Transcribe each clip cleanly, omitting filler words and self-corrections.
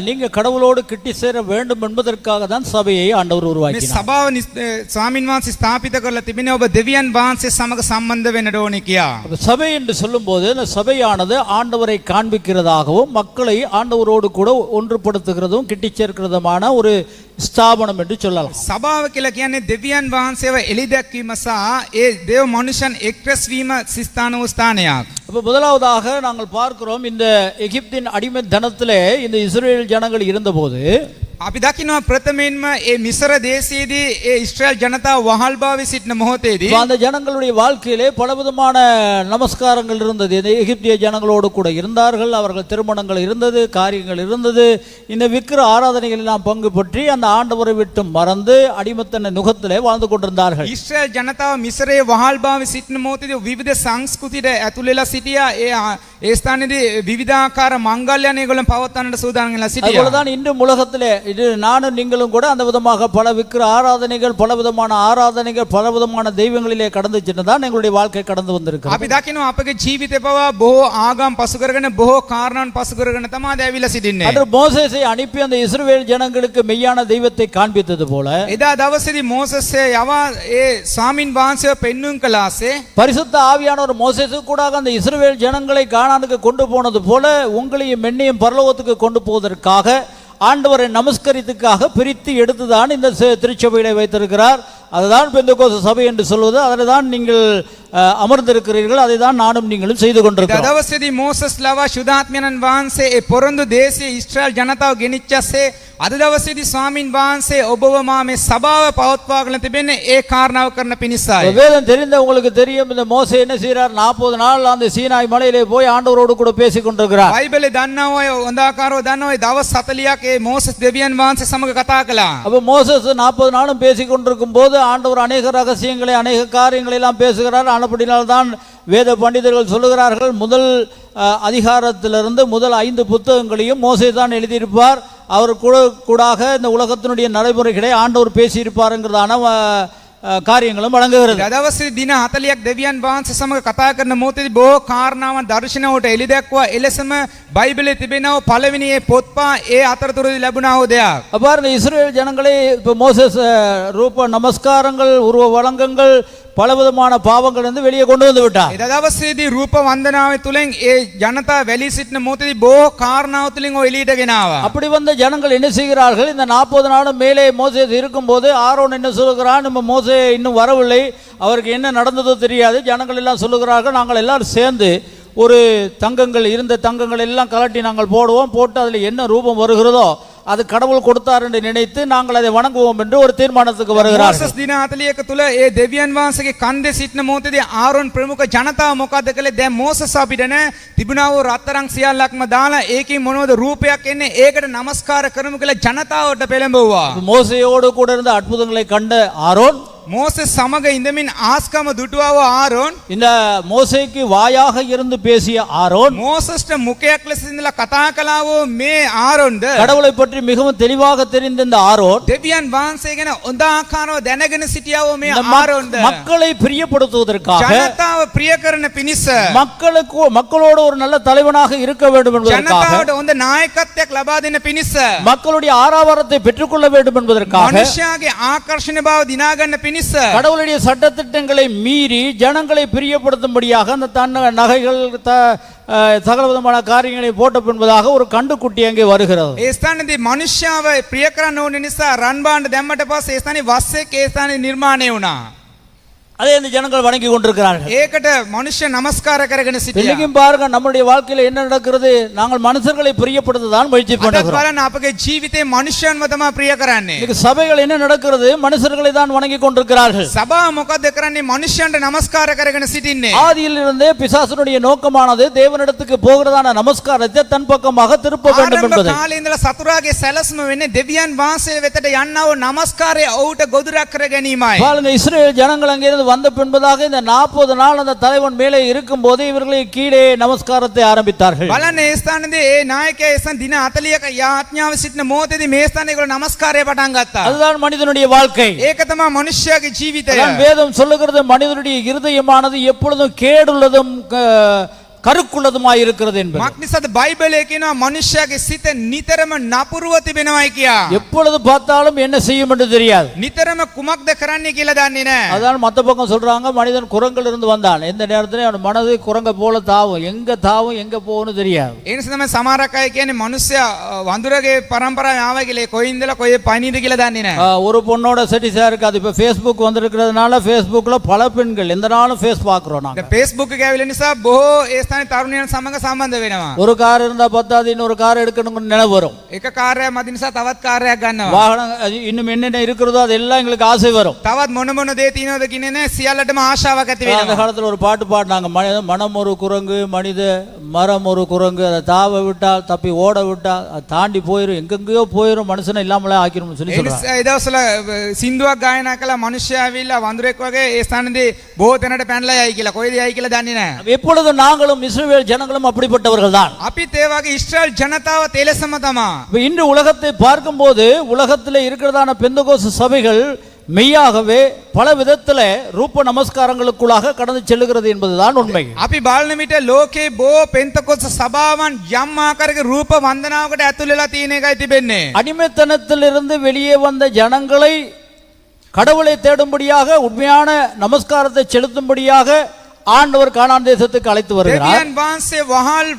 நீங்க கடவுளோடு கிட்டி சேர வேண்டும் என்பதற்காக தான் சபையை ஆண்டவர் உருவாக்கினார். සභාව ස්වාමින් වහන්සේ ස්ථාපිත කරලා තිබෙනවා ඔබ දෙවියන් වහන්සේ සමග සම්බන්ධ වෙන්න ඕනේ කියා. சபை என்று சொல்லும்போது இந்த சபையானது ஆண்டவரை காண்பிக்கிறதாகவும் மக்களை ஆண்டவரோடு கூட ஒன்றுபடுத்துகிறதும் கிட்டி சேர்க்கிறதுமான ஒரு ஸ்தாபனம் என்று சொல்லலாம். සභාව කියලා කියන්නේ දෙවියන් වහන්සේව එළිදැක්වීම සහ ඒ දේව මනුෂ්‍යයන් එක්රැස් වීම ස්ථාන වූ ස්ථානයක්. அப்ப முதலாவதாக நாங்கள் பார்க்கிறோம் இந்த எகிப்தின் அடிமை தனத்திலே இந்த இஸ்ரேல் ஜனங்கள் இருந்தபோது අපි දකිනවා ප්‍රථමයෙන්ම ඒ මිසර දේශයේදී ඒ ඉස්රායල් ජනතාව වහල්භාවයේ සිටින මොහොතේදී அந்த ஜனங்களுடைய வாழ்க்கையிலே பலவிதமான நமஸ்காரங்கள் இருந்தது. இந்த எகிப்திய ஜனங்களோடு கூட இருந்தார்கள், அவர்கள் திருமணங்கள் இருந்தது, காரியங்கள் இருந்தது. இந்த விக்கிர ஆராதனைகள் எல்லாம் பங்கு பற்றி அந்த ஆண்டவரை விட்டு மறந்து அடிமைத்தன நுகத்திலே வாழ்ந்து கொண்டிருந்தார்கள். ඉස්රායල් ජනතාව මිසරේ වහල්භාවයේ සිටින මොහොතේදී විවිධ සංස්කෘතියට ඇතුළු වෙලා සිටියා. ඒ ස්ථානයේදී විවිධාකාර මංගල්‍යයන් ඒගොල්ලන් පවත්වන්නට සූදානම් වෙලා සිටියා. அதுதான் இன்றும் உலகத்திலே இது நானும் நீங்களும் கூட அந்த விதமாக பல விக்கிர ஆராதனைகள், பலவிதமான ஆராதனைகள், பலவிதமான தெய்வங்களிலே கடந்து சென்றுதான் எங்களுடைய வாழ்க்கை கடந்து வந்திருக்கிறது. අපි දකිනවා අපගේ ජීවිතේ පවා බොහෝ ආගම් පසු කරගෙන බොහෝ කාරණාන් පසු කරගෙන තමයි ඇවිල්ලා සිටින්නේ. அன்று மோசேயை அனுப்பி அந்த இஸ்ரவேல் ஜனங்களுக்கு மெய்யான தெய்வத்தை காண்பித்தது போல එදා දවසේදී මෝසස් යවා ඒ ස්වාමින් වහන්සේව පෙන්වුම් කළාසේ பரிசுத்த ஆவியானவர் மோசேக்கு கூட அந்த இஸ்ரவேல் ஜனங்களை கானானுக்கு கொண்டு போனது போல உங்களையும் என்னையும் பரலோகத்துக்கு கொண்டு போவதற்காக ஆண்டவரை நமஸ்கரித்துக்காக பிரித்து எடுத்துதான் இந்த திருச்சபையிலே வைத்திருக்கிறார். அதுதான் பெந்தெகோஸ்து சபை என்று சொல்வது. அதில் தான் நீங்கள் அமர்ந்திருக்கிறீர்கள், அதை தான் நானும் நீங்களும் செய்து கொண்டிருக்கிறோம். දවසේදී මෝසස් ලවා ශුද්ධාත්මයන් වහන්සේ ඒ පොරොන්දු දේශයේ ඉස්රායල් ජනතාව ගෙනිච්චසේ අද දවසේදී ස්වාමින් වහන්සේ ඔබව මා මේ සභාව පවත්වාගෙන තිබෙන්නේ ඒ කාරණාව කරන පිණිසයි. வேதம் தெரிந்த உங்களுக்கு தெரியும், இந்த மோசே என்ன செய்றார்? 40 நாள் அந்த சீனாய் மலையிலே போய் ஆண்டவரோடு கூட பேசிக் கொண்டிருக்கிறார். බයිබලේ දන්නවා අය හොඳාකාරව දන්නවා ඒ දවස් 40ක් ඒ මෝසස් දෙවියන් වහන්සේ සමග කතා කළා. அப்ப மோசஸ் 40 நாளும் பேசிக் கொண்டிருக்கும் போது ஆண்டவர் அநேக ரகசியங்களை, அநேக காரியங்களை எல்லாம் பேசுகிறார். ஆனபடினால்தான் வேத பண்டிதர்கள் சொல்லுகிறார்கள், முதல் அதிகாரத்திலிருந்து முதல் 5 புத்தகங்களையும் மோசே தான் எழுதியிருப்பார். அவர் கூடாக இந்த உலகத்தினுடைய நடைமுறைகளை ஆண்டவர் பேசியிருப்பாருங்கிறதான காரியங்களும் வழங்குகிறது. දවසේ දින 40ක් දෙවියන් වහන්සේ සමග කතා කරන මොහොතේදී බොහෝ කාරණාවන් දර්ශනවලට එළි දැක්වා. එලෙසම බයිබලයේ තිබෙනව පළවෙනි ඒ පොත්පා ඒ අතරතුරදී ලැබුණා වූ දෙයක්. பாருங்க, இஸ்ரேல் ஜனங்களே இப்போ மோசஸ் ரூப நமஸ்காரங்கள், உருவ வழங்கங்கள், பலவிதமான பாவங்கள் வந்து வெளியே கொண்டு வந்து விட்டார். එදා දවසේදී රූප වන්දනාවේ තුලින් ඒ ජනතාව වැළී සිටින මොහොතේදී බොහෝ කාරණාව තුලින් ඔය එළියට ගෙනාවා. அப்படி வந்த ஜனங்கள் என்ன செய்கிறார்கள்? இந்த 40 நாளும் மேலே மோசேஸ் இருக்கும்போது ஆரோன் என்ன சொல்லுகிறான்? நம்ம மோசே இன்னும் வரவில்லை, அவருக்கு என்ன நடந்ததோ தெரியாது. ஜனங்கள் எல்லாம் சொல்லுகிறார்கள், நாங்கள் எல்லாரும் சேர்ந்து ஒரு தங்கங்கள் இருந்த தங்கங்கள் எல்லாம் கலட்டி நாங்கள் போடுவோம், போட்டு அதில் என்ன ரூபம் வருகிறதோ அது கடவுள் கொடுத்தார் என்று நினைத்து நாங்கள் அதை வணங்குவோம் என்று ஒரு தீர்மானத்துக்கு வருகிறார். මෝසස් දින 40ක තුල ඒ දෙවියන් වහන්සේගේ කන්දේ සිටින මොහොතේදී ආරෝන් ප්‍රමුඛ ජනතාව මොකද කළේ? දැන් මෝසස් අපිට නේ තිබුණා වූ රත්තරන් සියල්ලක්ම දාලා ඒකේ මොනවද රූපයක් එන්නේ ඒකට নমස්කාර කරමු කියලා ජනතාවට පෙළඹවුවා. மோசேயோடு கூட இருந்த அற்புதங்களை கண்ட ஆரோன், மோசஸ் சமக இந்தமின் ஆஸ்கம துட்டுவாவ ஆரோன், இந்த மோசேக்கு வாயாக இருந்து பேசிய ஆரோன், மோசஸ்ட முகයක් ලෙස ඉඳලා කතා කළාවෝ මේ ආරෝන්ද கடவுளை பற்றி மிகவும் தெளிவாக தெரிந்த இந்த ஆரோன் දෙවියන් වහන්සේ ගැන හොඳ ආකාරව දැනගෙන සිටියාවෝ මේ ආරෝන්ද மக்களை பிரியப்படுத்துவதற்காக, ජනතාව ප්‍රිය කරන පිණිස, மக்களோடு ஒரு நல்ல தலைவனாக இருக்க வேண்டும் என்பதற்காக, ජනතාවට හොඳ නායකත්වයක් ලබා දෙන්න පිණිස, மக்களுடைய ஆரவாரத்தை பெற்றுக்கொள்ள வேண்டும் என்பதற்காக, மனுஷයාගේ ආකර්ෂණ බව දිනා ගන්න පිණිස, கடவுளுடைய சட்டதிட்டங்களை மீறி ஜனங்களை பிரியப்படுத்தும்படியாக அந்த தன் நகைகள் சகலவிதமான காரியங்களை போட்ட பின்பதாக ஒரு கண்டுக்குட்டி அங்கே வருகிறது. ඒ ස්ථානයේදී මනුෂ්‍යව ප්‍රිය කරන්න ඕන නිසා රන් බාණ්ඩ දැම්මට පස්සේ ඒ ස්ථානයේ වස්සෙක් ඒ ස්ථානයේ නිර්මාණය වුණා. அதே இந்த ஜனங்கள் வணங்கி கொண்டிருக்கிறார்கள். ඒකට මනුෂ්‍ය නමස්කාර කරගෙන සිටියා. இன்னைக்கும் பாருங்க, நம்முடைய வாழ்க்கையில என்ன நடக்கிறது? நாங்கள் மனுஷர்களை பிரியப்படுத்த தான் முயற்சி பண்றோம். අද බලන්න අපගේ ජීවිතේ මනුෂ්‍යයන්ව තමයි ප්‍රිය කරන්නේ. இன்னைக்கு சபைகள் என்ன நடக்கிறது? மனுஷர்களை தான் வணங்கி கொண்டிருக்கிறார்கள். සභාව මොකද කරන්නේ? මනුෂ්‍යයන්ට නමස්කාර කරගෙන සිටින්නේ. ஆதியிலிருந்தே பிசாசுனுடைய நோக்கமானது தேவனிடத்துக்கு போகிறதான நமஸ்காரத்தை தன் பக்கமாக திருப்ப வேண்டும் என்பது. ආරම්භ කාලේ ඉඳලා සතුරාගේ සැලැස්ම වෙන්නේ දෙවියන් වහන්සේ වෙතට යන්නව නමස්කාරය ඔහුට ගොදුරක් කර ගැනීමයි. பாருங்க, இஸ்ரேல் ஜனங்கள் அங்கிருந்து வந்த பின்பதாக இந்த 40 நாள் அந்த தலைவன் மேலே இருக்கும் போது இவர்களை கீழே நமஸ்காரத்தை ஆரம்பித்தார்கள். බලන්න ඒ ස්ථානයේදී ඒ නායකයා එසන් දින 40ක යාඥාව සිටින මොහොතේදී මේ ස්ථානයේ ඒගොල්ලෝ නමස්කාරය පටන් ගත්තා. அதுதான் மனிதனுடைய வாழ்க்கை. ඒක තමයි මනුෂ්‍යයාගේ ජීවිතය. வேதம் சொல்லுகிறது, மனிதனுடைய இருதயமானது எப்பொழுதும் கேடுள்ளதும் கருக்குள்ளதுமாய் இருக்கிறது என்பது. මක් නිසාද බයිබලයේ කියනවා මනුෂ්‍යයාගේ සිත නිතරම නපුරුව තිබෙනවායි කියා. எப்பொழுது பார்த்தாலும் என்ன செய்யும் என்று தெரியாது. නිතරම කුමක්ද කරන්නේ කියලා දන්නේ නැහැ. அதான் மத்த பக்கம் சொல்றாங்க மனிதன் குரங்கில் இருந்து வந்தான். எந்த நேரத்திலும் அவன் மனது குரங்க போல தாவும், எங்க போகும்னு தெரியாது. ඒ නිසා තමයි සමහරක් අය කියන්නේ මනුෂ්‍යයා වඳුරගේ පරම්පරාවේ ආවා කියලා කොයි ඉඳලා කොයි පණීද කියලා දන්නේ නැහැ. ஒரு பொண்ணோட செட்டிஸா இருக்காது. இப்ப ஃபேஸ்புக் வந்திருக்கிறதுனால ஃபேஸ்புக்ல பல பெண்கள் எந்த நாளும் ஃபேஸ் பார்க்கிறோம் நாங்க. දැන් Facebook එක ඇවිල්ලා නිසා බොහෝ ඒ ස්ථානයේ තරුණයන් සමග සම්බන්ධ වෙනවා. ஒரு கார் இருந்தா பத்தாது, இன்னொரு கார் எடுக்கணும்னு நினைவு வரும். එක කාර්යයක් මදි නිසා තවත් කාර්යයක් ගන්නවා. வாகனம் இன்னும் என்னென்ன இருக்கிறதோ அதெல்லாம் எங்களுக்கு ஆசை வரும். තවත් මොන මොන දේ තියෙනවද කියන්නේ නැහැ සියල්ලටම ආශාවක් ඇති அந்த වෙනවා. காலத்துல ஒரு பாட்டு பாடினாங்க, மனம் ஒரு குரங்கு மனித மரம் ஒரு குரங்கு, அதை தாவ விட்டால் தப்பி ஓட விட்டால் அது தாண்டி போயிரும், எங்கெங்கயோ போயிரும், மனுஷனை இல்லாமலே ஆக்கிரும் சொல்லி ඒ சொல்றாங்க. නිසා ඒ දවස්වල සින්දුවක් ගායනා කළා මනුෂ්‍යයා ඇවිල්ලා වඳුරෙක් වගේ ඒ ස්ථානයේදී බොහෝ තැනට පැනලා යයි කියලා. කොයිද යයි කියලා දන්නේ නැහැ. எப்பொழுதும் நாங்களும் இஸ்ரவேல் ஜனங்களும் அப்படிப்பட்டவர்கள் தான். අපිත් ඒ වගේ ඊශ්‍රායල් ජනතාව තෙලසම තමයි. இன்று உலகத்தை பார்க்கும்போது உலகத்தில் இருக்கிறதான பெந்தகோஸ்து சபைகள் மெய்யாகவே பல விதத்துல ரூப நமஸ்காரங்களுக்குள்ளாக கடந்து செல்லுகிறது என்பதுதான் உண்மை. අපි බලන විට ලෝකේ බොහෝ පෙන්තකොස්ත සභාවන් යම් ආකාරයක රූප වන්දනාවකට ඇතුල් වෙලා තියෙන එකයි තිබෙන්නේ. அடிமைத்தனத்திலிருந்து வெளியே வந்த ஜனங்களை கடவுளை தேடும்படியாக உண்மையான நமஸ்காரத்தை செலுத்தும்படியாக ஆண்டவர் கானான் தேசத்துக்கு அழைத்து வருகிறார். දෙවියන් වහන්සේ වහල්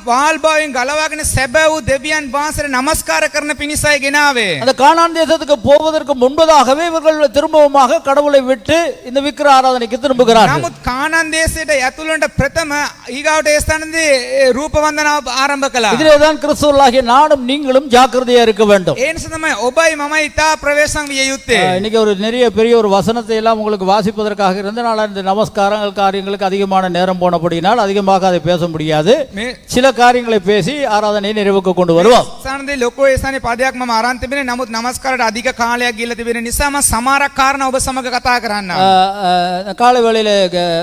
බාවෙන් ගලවාගෙන සැබෑ වූ දෙවියන් වහන්සේට නමස්කාර කරන පිණිසයි ගෙනාවේ. அந்த கானான் தேசத்துக்கு போவதற்கு முன்பதாகவே இவர்கள் திரும்பவுமாக கடவுளை விட்டு இந்த விக்கிர ஆராதனைக்கு திரும்புகிறார்கள். නමුත් කානාන් දේශයට ඇතුළු වුණට ප්‍රථම ඊගාවට ඒ ස්ථානදී රූප වන්දනාව ආරම්භ කළා. இதிலேதான் கிறிஸ்துவர்களாகிய நானும் நீங்களும் ஜாக்கிரதையா இருக்க வேண்டும். ඒ නිසා තමයි ඔබයි මමයි ඉතා ප්‍රවේශම් විය යුත්තේ. இன்னைக்கு ஒரு நிறைய பெரிய ஒரு வசனத்தை எல்லாம் உங்களுக்கு வாசிப்பதற்காக இருந்தனால இந்த நமஸ்காரங்கள் காரியங்களுக்கு அதிகமான நேரம் போனபடியினால் அதிகமாக அதை பேச முடியாது. சில காரியங்களை பேசி ஆராதனையை நிறைவுக்கு கொண்டு வருவோம். ස්ථානදී ලොකෝ ඒ ස්ථානේ පදයක් මම ආරම්භ තිබෙන්නේ. නමුත් නමස්කාරයට අධික කාලයක් ගිහිල්ලා තිබෙන නිසා මම සමහරක් කාරණා ඔබ සමග කතා කරන්න. காலை வேளையில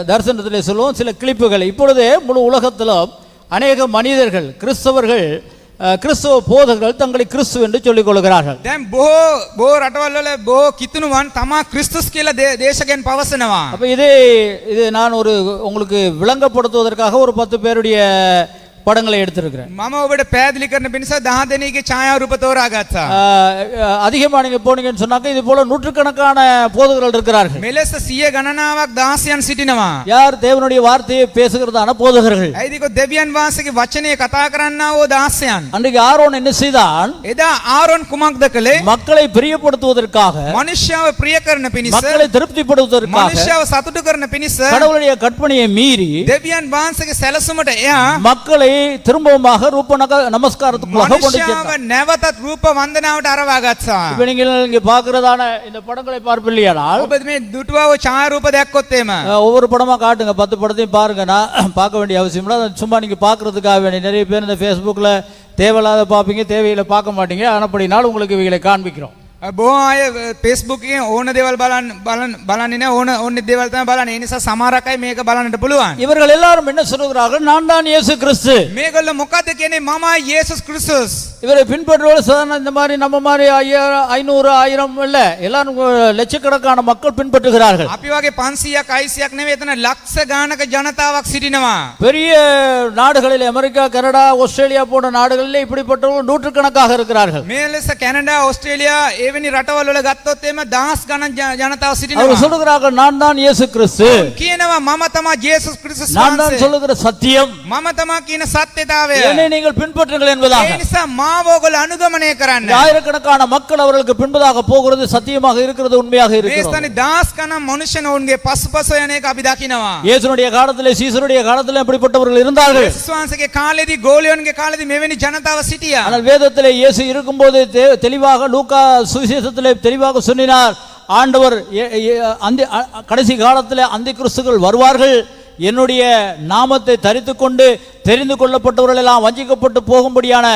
தரிசனத்திலே சொல்லுவோம் சில கிளிப்புகள். இப்பொழுதே முழு உலகத்திலும் அநேக மனிதர்கள் கிறிஸ்தவர்கள் கிறிஸ்தவ போதகர்கள் தங்களை கிறிஸ்து என்று சொல்லிக் கொள்கிறார்கள். දැන් බොහෝ රටවල් වල බොහෝ කිතුණුවන් තමා ක්‍රිස්තුස් කියලා දේශකයන් පවසනවා. அப்ப இது நான் ஒரு உங்களுக்கு விளங்கப்படுத்துவதற்காக ஒரு 10 பேருடைய படங்களை எடுத்திருக்கிறேன். මම ඔබට පැහැදිලි කරන පිණිස 10 දෙනෙක්ගේ ඡායාරූප තෝරාගත්තා. அதிகமா நீங்க போனீங்கன்னு சொன்னாக்க இது போல நூற்றுக்கணக்கான போதகர்கள் இருக்கிறார்கள். මෙලෙස 100 ගණනාවක් දාසයන් සිටිනවා. யார் தேவனுடைய வார்த்தையை பேசுகிறதான போதகர்கள். ඇයිදිකෝ දෙවියන් වහන්සේගේ වචනේ කතා කරන්නා වූ දාසයන්. அன்றைக்கு ஆரோன் என்ன செய்தான்? එදා ආරෝන් කුමක්ද කළේ? மக்களை பிரியப்படுத்துவதற்காக, මනුෂ්‍යව ප්‍රිය කරන පිණිස, மக்களை திருப்திப்படுத்துவதற்காக, මනුෂ්‍යව සතුටු කරන පිණිස கடவுளுடைய கற்பனையை மீறி දෙවියන් වහන්සේගේ සැලසුමට එයා மக்களை திரும்பவுமாக ரூப நமஸ்காரத்துக்குள்ளாக கொண்டு මනුෂ්‍යව சென்றார். නැවතත් රූප වන්දනාවට අරවා ගත්තා. இப்ப நீங்கள் இங்க பார்க்கிறதான இந்த படங்களை பார்ப்பில்லையானால் ඔබ මේ දුටුවව ඡායාරූප දැක්කොත් එම ஒவ்வொரு படமா காட்டுங்க, 10 படத்தையும் பாருங்க. நான் பார்க்க வேண்டிய அவசியம் இல்லை, சும்மா நீங்க பார்க்கறதுக்காக வேண்டிய. நிறைய பேர் இந்த ஃபேஸ்புக்ல தேவையில்லாத பார்ப்பீங்க, தேவையில்லை பார்க்க மாட்டீங்க. ஆனப்படினால் உங்களுக்கு இவைகளை காண்பிக்கிறோம். බොහෝ අය Facebook එකෙන් ඕන දේවල් බලන්නේ නැහැ. ඕන දේවල් තමයි බලන්නේ. ඒ නිසා සමහරක් අය මේක බලන්නට පුළුවන්. இவர்கள் எல்லாரும் என்ன சொல்கிறார்கள்? நான் தான் இயேசு கிறிஸ்து. මේගොල්ලෝ මොකද්ද කියන්නේ? මමයි යේසුස් ක්‍රිස්තුස්. இவரை பின்பற்றுவோர் சாதாரண இந்த மாதிரி நம்ம மாதிரி 500 1000 இல்ல, எல்லாரும் லட்சக்கணக்கான மக்கள் பின்பற்றுகிறார்கள். අපි වගේ 500ක් 600ක් නෙවෙයි, එතන ලක්ෂ ගානක ජනතාවක් සිටිනවා. பெரிய நாடுகளில் அமெரிக்கா, கனடா, ஆஸ்திரேலியா போன்ற நாடுகளில் இப்படிப்பட்டவர்கள் நூற்றுக்கணக்காக இருக்கிறார்கள். මේ ලෙස කැනඩා, ඕස්ට්‍රේලියා එවැනි රටවල් වල ගත්තොත් එම දහස් ගණන් ජනතාව அவர் සිටිනවා. சொல்லுகிறார்கள் நான் தான் இயேசு கிறிஸ்து. කියනවා මම තමයි යේසුස් ක්‍රිස්තුස් நான் தான் වහන්සේ. சொல்லுகிற சத்தியம். මම තමයි කියන සත්‍යතාවය. என்னை நீங்கள் பின்பற்றுங்கள் என்பதாக. ඒ නිසා මාව ඔයගොල්ලෝ අනුගමනය කරන්න. ஆயிரக்கணக்கான மக்கள் அவர்களுக்கு பின்பதாக போகிறது சத்தியமாக இருக்கிறது, உண்மையாக මේ இருக்கிறது. ස්ථානේ දහස් ගණන් මනුෂ්‍යන ඔවුන්ගේ පසුපස යන එක අපි දකිනවා. இயேசுனுடைய காலத்திலே சீசருடைய காலத்திலே அப்படிப்பட்டவர்கள் இருந்தார்கள். යේසුස් වහන්සේගේ කාලේදී ගෝලියන්ගේ කාලේදී මෙවැනි ජනතාව සිටියා. ஆனால் வேதத்திலே இயேசு இருக்கும்போது தெளிவாக லூக்கா சுவிசேஷத்திலே தெளிவாக சொன்னார், ஆண்டவர் கடைசி காலத்திலே அந்தி கிறிஸ்துகள் வருவார்கள், என்னுடைய நாமத்தை தரித்துக் கொண்டு தெரிந்து கொள்ளப்பட்டவர்கள் எல்லாம் வஞ்சிக்கப்பட்டு போகும்படியான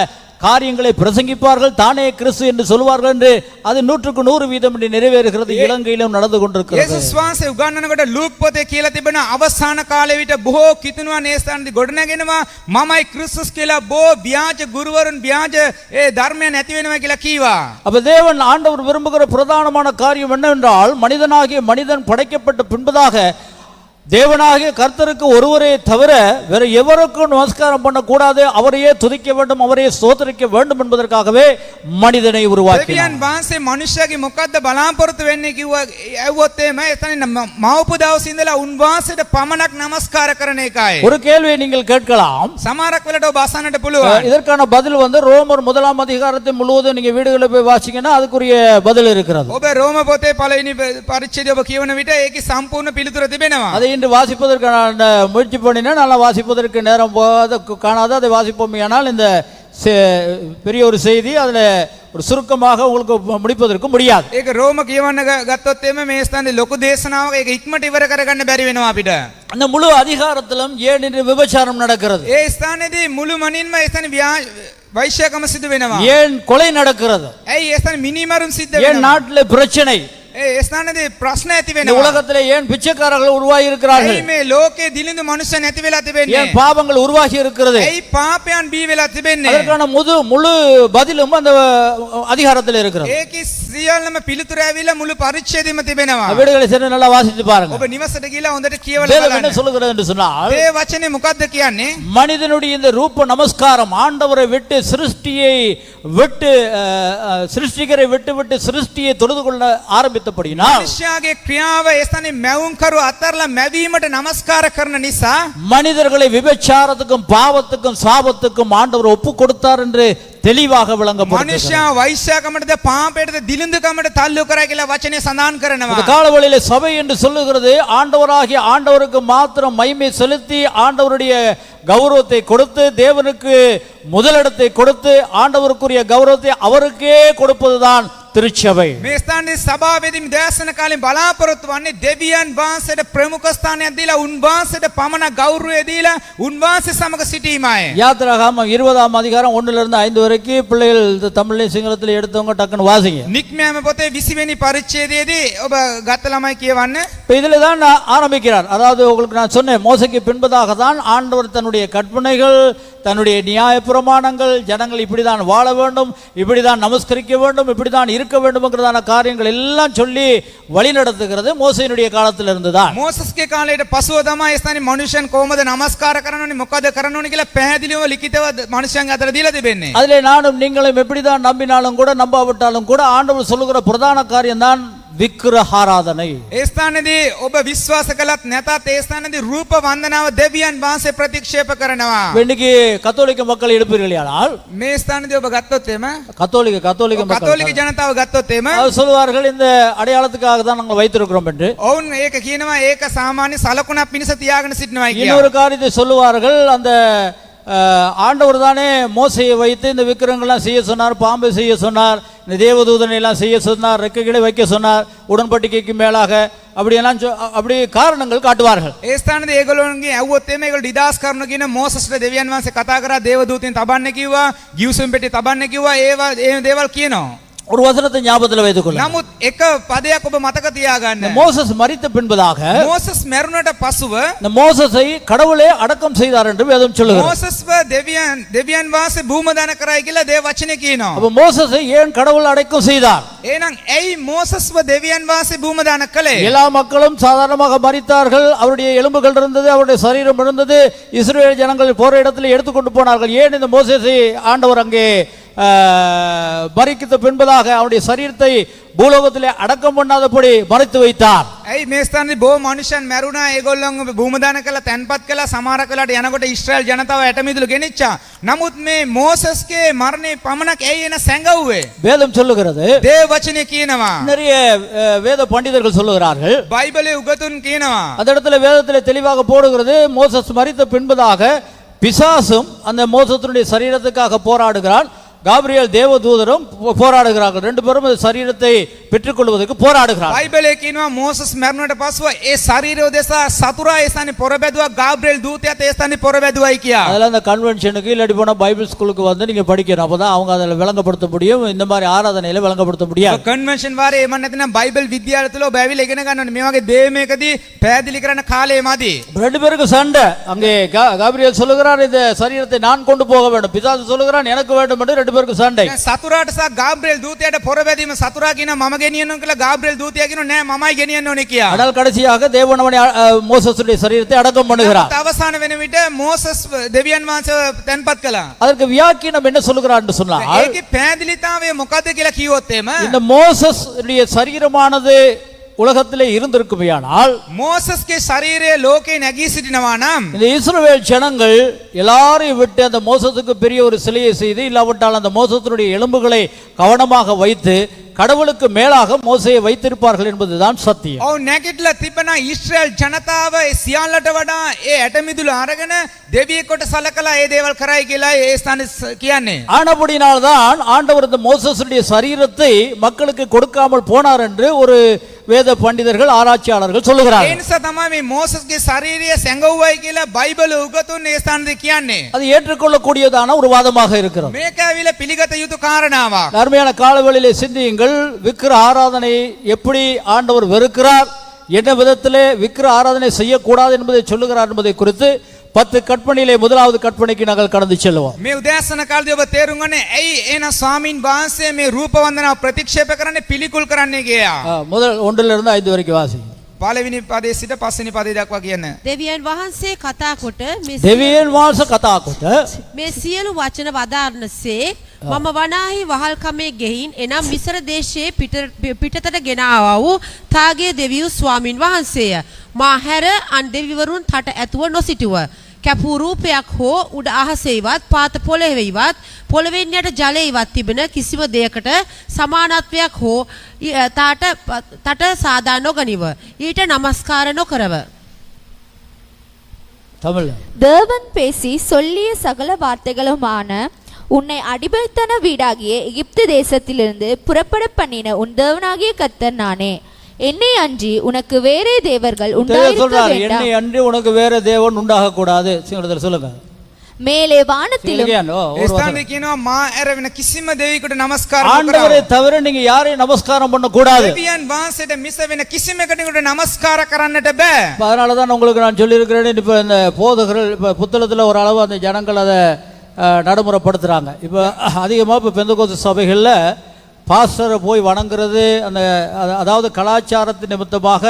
காரியங்களை பிரசங்கிப்பார்கள், தானே கிறிஸ்து என்று சொல்வார்கள் என்று அது 100% நிறைவேறுகிறது. இலங்கையிலும் நடந்து கொண்டிருக்கிறது. යේසුස් වහන්සේ උගන්වනකොට ලූක් පොතේ කියලා තිබෙන අවසාන කාලේ විතර බොහෝ කිතුණුවන් ඒ ස්ථානදී ගොඩනගෙනවා. මමයි ක්‍රිස්තුස් කියලා බොහෝ ව්‍යාජ ගුරුවරුන් ව්‍යාජ ඒ ධර්මයන් ඇති වෙනවා කියලා කීවා. அப்ப தேவன் ஆண்டவர் விரும்புகிற பிரதானமான காரியம் என்னவென்றால், மனிதனாகிய மனிதன் படைக்கப்பட்ட பின்பதாக தேவனாகிய கர்த்தருக்கு ஒருவரே தவிர வேற எவருக்கும் நமஸ்காரம் பண்ணக்கூடாது, அவரையே துதிக்க வேண்டும், அவரையே ஸ்தோத்திரிக்க வேண்டும் என்பதற்காகவே மனிதனை உருவாக்கினார். දෙවියන් වහන්සේ මනුෂ්‍යයාගේ මොකද්ද බලාපොරොත්තු වෙන්නේ කිව්වා ඇහුවොත් එහෙම එතන මවපු දවසේ ඉඳලා උන්වහන්සේට පමණක් නමස්කාර කරන එකයි. ஒரு கேள்வியை நீங்கள் கேட்கலாம். සමහරක් වෙලට ඔබ අසන්නට පුළුවන්. இதற்கான பதில் ரோமர் 1 அதிகாரத்தை முழுவதும் நீங்க வீடுகளில் போய் வாசிங்கன்னா அதுக்குரிய பதில் இருக்கிறது. ඔබ රෝම පොතේ පළවෙනි පරිච්ඡේදය ඔබ කියවන විට ඒකේ සම්පූර්ණ පිළිතුර තිබෙනවා. அதை இன்று வாசிப்பதற்கான முயற்சி பண்ணினா நல்லா வாசிப்பதற்கு நேரம் காணாது. அதை வாசிப்போமையானால் இந்த பெரிய ஒரு செய்தி அதுல ஒரு சுருக்கமாக உங்களுக்கு முடிப்பதற்கு முடியாது. ඒක රෝම කියවන්න ගත්තොත් එimhe මේ ස්ථානේ ලොකු දේශනාවක් ඒක ඉක්මනට ඉවර කරගන්න බැරි වෙනවා අපිට. அந்த முழு அதிகாரத்திலும் ஏன் இன்று விபச்சாரம் நடக்கிறது? ඒ ස්ථානේදී මුළු මනින්ම එතන වෛශ්‍යකම සිදු වෙනවා. ஏன் கொலை நடக்கிறது? ඇයි ඒ ස්ථානේ මිනිමරුන් සිද්ධ ஏன் වෙනවා? நாட்டிலே பிரச்சனை? ඒ ස්ථානේදී ප්‍රශ්න ඇති இந்த වෙනවා. உலகத்திலே ஏன் பிச்சைக்காரர்கள் உருவாகி இருக்கிறார்கள்? ඇයි මේ ලෝකේ දිලිඳු මනුෂ්‍ය නැති වෙලා තිබෙන්නේ? ஏன் பாவங்கள் உருவாகி இருக்கிறது? ඇයි පාපයන් බී වෙලා තිබෙන්නේ? அதற்கான முழு பதிலும் அந்த அதிகாரத்தில் இருக்கிறது. ඒකේ සියල්ලම පිළිතුර ඇවිල්ලා මුළු පරිච්ඡේදෙම තිබෙනවා. வீடுகளை சென்று நல்லா வாசித்து பாருங்க. ඔබ නිවසට ගිහලා හොඳට කියවලා வேதம் என்ன බලන්න. சொல்லுகிறது என்று சொன்னால், ඒ වචනේ මොකද්ද කියන්නේ? மனிதனுடைய இந்த ரூப நமஸ்காரம் ஆண்டவரை விட்டு சிருஷ்டியை விட்டு சிருஷ்டிகரை விட்டு சிருஷ்டியை தொழுது கொள்ள ஆரம்பித்தபடியினால் මනුෂ්‍යයාගේ ක්‍රියාව ඒ ස්ථානේ මැවුම් කරු අතරලා මැවීමට නමස්කාර කරන නිසා மனிதர்களை விபச்சாரத்துக்கும் பாவத்துக்கும் சாபத்துக்கும் ஆண்டவர் ஒப்பு கொடுத்தார் என்று தெளிவாக விளங்கப்படுகிறது. මනුෂ්‍යයා වෛශ්‍යකමටද පාපයටද දිලිඳුකමට තල්ලු කරා කියලා වචනේ සඳහන් කරනවා. இந்த காலவெளியிலே சபை என்று சொல்லுகிறது ஆண்டவராகிய ஆண்டவருக்கு மாத்திரம் மகிமை செலுத்தி ஆண்டவருடைய கௌரவத்தை கொடுத்து தேவனுக்கு முதலிடத்தை கொடுத்து ஆண்டவருக்குரிய கௌரவத்தை அவருக்கே கொடுப்பதுதான் திருச்சபை. මේ ස්ථානයේ සභාවේදී දේශන කාලේ බලාපොරොත්තු වන්නේ දෙවියන් වහන්සේට ප්‍රමුඛ ස්ථානයක් දීලා උන්වහන්සේට පමණ ගෞරවය දීලා උන්වහන්සේ සමග සිටීමයි. யாத்திராகமம் 20 அதிகாரம் 1 இருந்து 5 வரைக்கும் பிள்ளைகள் தமிழ்லையும் சிங்களத்திலும் எடுத்தவங்க டக்குன்னு வாசிங்க. නික්මෑම පොතේ 20 වෙනි පරිච්ඡේදයේදී ඔබ ගත්ත ළමයි කියවන්න. இப்போ இதில் தான் ஆரம்பிக்கிறார். அதாவது உங்களுக்கு நான் சொன்னேன், மோசைக்கு பின்பதாக தான் ஆண்டவர் தன்னுடைய கற்பனைகள், தன்னுடைய நியாய பிரமாணங்கள், ஜனங்கள் இப்படிதான் வாழ வேண்டும், இப்படிதான் நமஸ்கரிக்க வேண்டும், இப்படிதான் இருக்க வேண்டும்ங்கிறதான காரியங்கள் எல்லாம் சொல்லி வழி நடத்துகிறது மோசையினுடைய காலத்தில் இருந்துதான். මෝසස්ගේ කාලයට පසුව තමයි ස්ථානේ මනුෂ්‍යයන් කොහොමද නමස්කාර කරනෝනේ මොකද කරනෝනේ කියලා පැහැදිලිව ලිඛිතව මනුෂ්‍යයන් අතර දීලා තිබෙන්නේ. அதிலே நானும் நீங்களும் எப்படிதான் நம்பினாலும் கூட நம்பாவிட்டாலும் கூட ஆண்டவர் சொல்லுகிற பிரதான காரியம் தான் විග්‍රහාරාධනයි. ඒ ස්ථානේදී ඔබ විශ්වාස කළත් නැතත් ඒ ස්ථානේදී රූප වන්දනාව දෙවියන් වහන්සේ ප්‍රතික්ෂේප කරනවා. இன்னைக்கு கத்தோலிக்க மக்கள் எடுப்பீர்களானால் මේ ස්ථානේදී ඔබ ගත්තොත් එම கத்தோலிக்க කතෝලික ජනතාව ගත්තොත් එම அவர் சொல்வார்கள் இந்த அடையாளத்துக்காக தான் நாங்கள் வைத்திருக்கிறோம் என்று. ඔවුන් ඒක කියනවා ඒක සාමාන්‍ය සලකුණක් පිණිස තියාගෙන සිටිනවායි කියලා. இன்னொரு காரியத்தை சொல்லுவார்கள், அந்த ஆண்டவர் தானே மோசையை வைத்து இந்த விக்கிரகங்கள்லாம் செய்ய சொன்னார், பாம்பை செய்ய சொன்னார், இந்த தேவதூதனை எல்லாம் செய்ய சொன்னார், ரெக்கைகளை வைக்க சொன்னார், உடன்படிக்கைக்கு மேலாக அப்படியெல்லாம் அப்படி காரணங்கள் காட்டுவார்கள். ඒ ස්ථානේදී ඒගොල්ලෝන්ගේ ඇහුවොත් එමේ ඒගොල්ලෝ ඩිදාස් කරන කියන මෝසස්ට දෙවියන් වහන්සේ කතා කරා, දේවදූතයන් තබන්න කිව්වා, ගිවිසුම් පෙට්ටිය තබන්න කිව්වා, ඒ දේවල් කියනවා. ஒரு வசனத்தை ஞாபகத்தில் வைத்துக் கொள்ளுங்கள். නමුත් එක පදයක් ඔබ මතක තියාගන්න. மோசஸ் மரித்த பின்பதாக මෝසස් මැරුණට පසුව இந்த மோசஸை கடவுளே அடக்கம் செய்தார் என்று வேதம் சொல்லுகிறது. මෝසස්ව දෙවියන් වහන්සේ භූමදාන කරයි කියලා දේව වචනේ කියනවා. அப்ப மோசஸை ஏன் கடவுள் அடக்கம் செய்தார்? එහෙනම් ඇයි මෝසස්ව දෙවියන් වහන්සේ භූමදාන කළේ? எல்லா மக்களும் சாதாரணமாக மரித்தார்கள், அவருடைய எலும்புகள் இருந்தது, அவருடைய சரீரம் இருந்தது, இஸ்ரவேல் ஜனங்கள் போற இடத்துல எடுத்துக்கொண்டு போனார்கள். ஏன் இந்த மோசேசை ஆண்டவர் அங்கே மரித்த பின்பதாக அவருடைய சரீரத்தை பூலோகத்திலே அடக்கம் பண்ணாதபடி மறைத்து வைத்தார்? ඇයි මේ ස්ථානයේ බොහෝ මනුෂ්‍යයන් මැරුණා, ඒගොල්ලෝ භූමදාන කළා, තැන්පත් කළා, සමහර කලට යනකොට ඊශ්‍රායල් ජනතාව ඇටමිදුළු ගෙනිච්චා. නමුත් මේ මෝසස්ගේ මරණය පමණක් ඇයි එන සැඟවුවේ? வேதம் சொல்லுகிறது, දේව වචනේ කියනවා. நிறைய வேத பண்டிதர்கள் சொல்லுகிறார்கள், බයිබලයේ උගතුන් කියනවා. அந்த இடத்துல வேதத்திலே தெளிவாக போடுகிறது, மோசஸ் மரித்த பின்பதாக பிசாசும் அந்த மோசத்தினுடைய சரீரத்துக்காக போராடுகிறான், காபிரியல் தேவதூதரும் போராடுகிறார்கள். ரெண்டு பேரும் சரீரத்தை பெற்றுக்கொள்வதற்கு போராடுகிறார்கள். බයිබලයේ කියනවා මෝසස් මැරුණට පස්සෙ ඒ ශරීරය දෙසා සතුරා ඒ ස්ථානේ පොරබැදුවා, ගාබ්‍රියල් දූතයාත් ඒ ස්ථානේ පොරබැදුවයි කියා. அதெல்லாம் அந்த கன்வென்ஷனுக்கு இல்லாட்டி போனா பைபிள் ஸ்கூலுக்கு வந்து நீங்க படிக்கணும். அப்பதான் அவங்க அதில் விளங்கப்படுத்த முடியும், இந்த மாதிரி ஆராதனையில விளங்கப்படுத்த முடியாது. කන්වෙන්ෂන් වාරේ එමන් නැතිනම් බයිබල් විද්‍යාලය තුල ඔබ ඇවිල්ලා ඉගෙන ගන්න ඕනේ. මේ වගේ දේමයකදී පැහැදිලි කරන කාලය මදි. ரெண்டு பேருக்கு சண்டை. அங்கே காபிரியல் சொல்லுகிறார், இந்த சரீரத்தை நான் கொண்டு போக வேண்டும், பிசாசு சொல்லுகிறான் எனக்கு வேண்டும் என்று ரெண்டு பேருக்கு சண்டை. සතුරාට සහ ගාබ්‍රියල් දූතයාට පොරබැදීම, සතුරා කියන මම ගෙනියන්න කියලා ගාබ්‍රියල් දූතයා කියනවා නෑ මමයි ගෙනියන්න ඕනේ කියලා. ஆனால் கடைசியாக தேவன் அவனை மோசேசுடைய சரீரத்தை அடக்கம் பண்ணுகிறார். අවසාන වෙන විට මෝසස් දෙවියන් වහන්සේ තැන්පත් කළා. அதற்கு வியாக்கியானம் என்ன சொல்லுகிறார் என்று சொன்னால் ඒකේ පැහැදිලිතාවය මොකද්ද කියලා කිව්වොත් එම இந்த மோசேசுடைய சரீரமானது உலகத்திலே இருந்திருக்குமையானால் මෝසස්ගේ ශරීරය ලෝකේ නැගී සිටිනවා නම් இந்த இஸ்ரவேல் ஜனங்கள் எல்லாரையும் விட்டு அந்த மோசத்துக்கு பெரிய ஒரு சிலையை செய்து இல்லாவிட்டால் அந்த மோசத்தினுடைய எலும்புகளை கவனமாக வைத்து கடவுளுக்கு மேலாக மோசையை வைத்திருப்பார்கள் என்பதுதான் சத்தியம். ඔව් නැගිටලා තිබෙන ඊශ්‍රායල් ජනතාව ඒ සියල්ලට වඩා ඒ ඇටමිදුල අරගෙන දෙවියෙකුට සලකලා ඒ දේවල් කරයි කියලා ඒ ස්ථානේ කියන්නේ. ஆனபடினால்தான் ஆண்டவர் இந்த மோசேசுடைய சரீரத்தை மக்களுக்கு கொடுக்காமல் போனார் என்று ஒரு வேத பண்டிதர்கள் ஆராய்ச்சியாளர்கள் ඒ சொல்லுகிறார்கள். නිසා තමයි මේ මෝසස්ගේ ශරීරය සැඟවුවයි කියලා බයිබල උගතුන් ඒ ස්ථානදී කියන්නේ. அது ஏற்றுக்கொள்ளக்கூடியதான ஒரு வாதமாக இருக்கிறது. මේක ඇවිල්ලා පිළිගත යුතු කාරණාවක්. அருமையான காலவெளியிலே சிந்தியுங்கள், விக்கிர ஆராதனை எப்படி ஆண்டவர் வெறுக்கிறார், என்ன விதத்திலே விக்கிர ஆராதனை செய்யக்கூடாது என்பதை சொல்லுகிறார் என்பதை குறித்து 10 கற்பனையிலே முதலாவது கற்பனைக்கு நாங்கள் கடந்து செல்வோம். මේ උදෑසන කාලේදී ඔබ තේරුම් ගන්න ඇයි එන ස්වාමින් වහන්සේ මේ රූප වන්දනාව ප්‍රතික්ෂේප කරන්නේ පිළිකුල් කරන්නේ කියලා. முதல் 1லிருந்து 5 வரைக்கும் வாசி. පළවෙනි පදයේ සිට පස්වෙනි පදේ දක්වා කියන්න. දෙවියන් වහන්සේ කතා කොට දෙවියන් වහන්සේ කතා කොට මේ සියලු වචන වදාරනසේ මම වනාහි වහල්කමේ ගෙහින් එනම් මිසර දේශයේ පිටතට ගෙන ආවා වූ තාගේ දෙවියෝ ස්වාමින් වහන්සේය. මා හැර අන් දෙවිවරුන් තට ඇතුව නොසිටුව. කැපූ රූපයක් හෝ උඩ අහසේවත් පාත පොළොවේවත් පොළොවෙන් යට ජලයේවත් තිබෙන කිසිම දෙයකට සමානත්වයක් හෝ තට සාදා නොගනිව. ඊට නමස්කාර නොකරව. தமிழ்ல தேவன் பேசி சொல்லிய சகல வார்த்தைகளுமான உன்னை அடிமைத்தன வீடாகிய எகிப்து தேசத்திலிருந்து புறப்பட பண்ணின உன் தேவனாகிய கர்த்தர் நானே. என்னை அன்றி உனக்கு வேறே தேவர்கள் உண்டாயிருக்க சொல்றாரு, வேண்டாம். என்னை அன்றி உனக்கு வேற தேவன் உண்டாக கூடாது. சிங்களத்தில் சொல்லுங்க. மேலே வானத்திலும் ඒ ස්ථානයේ කියනවා මා ඇර වෙන කිසිම දෙවියෙකුට නමස්කාර ஆண்டவரை නොකරව. தவிர நீங்க யாரையும் நமஸ்காரம் பண்ண கூடாது. දෙවියන් වහන්සේට මිස වෙන කිසිම කෙනෙකුට නමස්කාර කරන්නට බෑ. அதனால தான் உங்களுக்கு நான் சொல்லியிருக்கிறேன். இப்போ இந்த போதகர்கள் இப்போ புத்தளத்தில் ஒரு அளவு அந்த ஜனங்கள் அதை நடைமுறைப்படுத்துகிறாங்க. இப்போ அதிகமாக இப்போ பெந்தகோஸ்து சபைகளில் பாஸ்டரை போய் வணங்குறது, அந்த அதாவது கலாச்சாரத்தின் நிமித்தமாக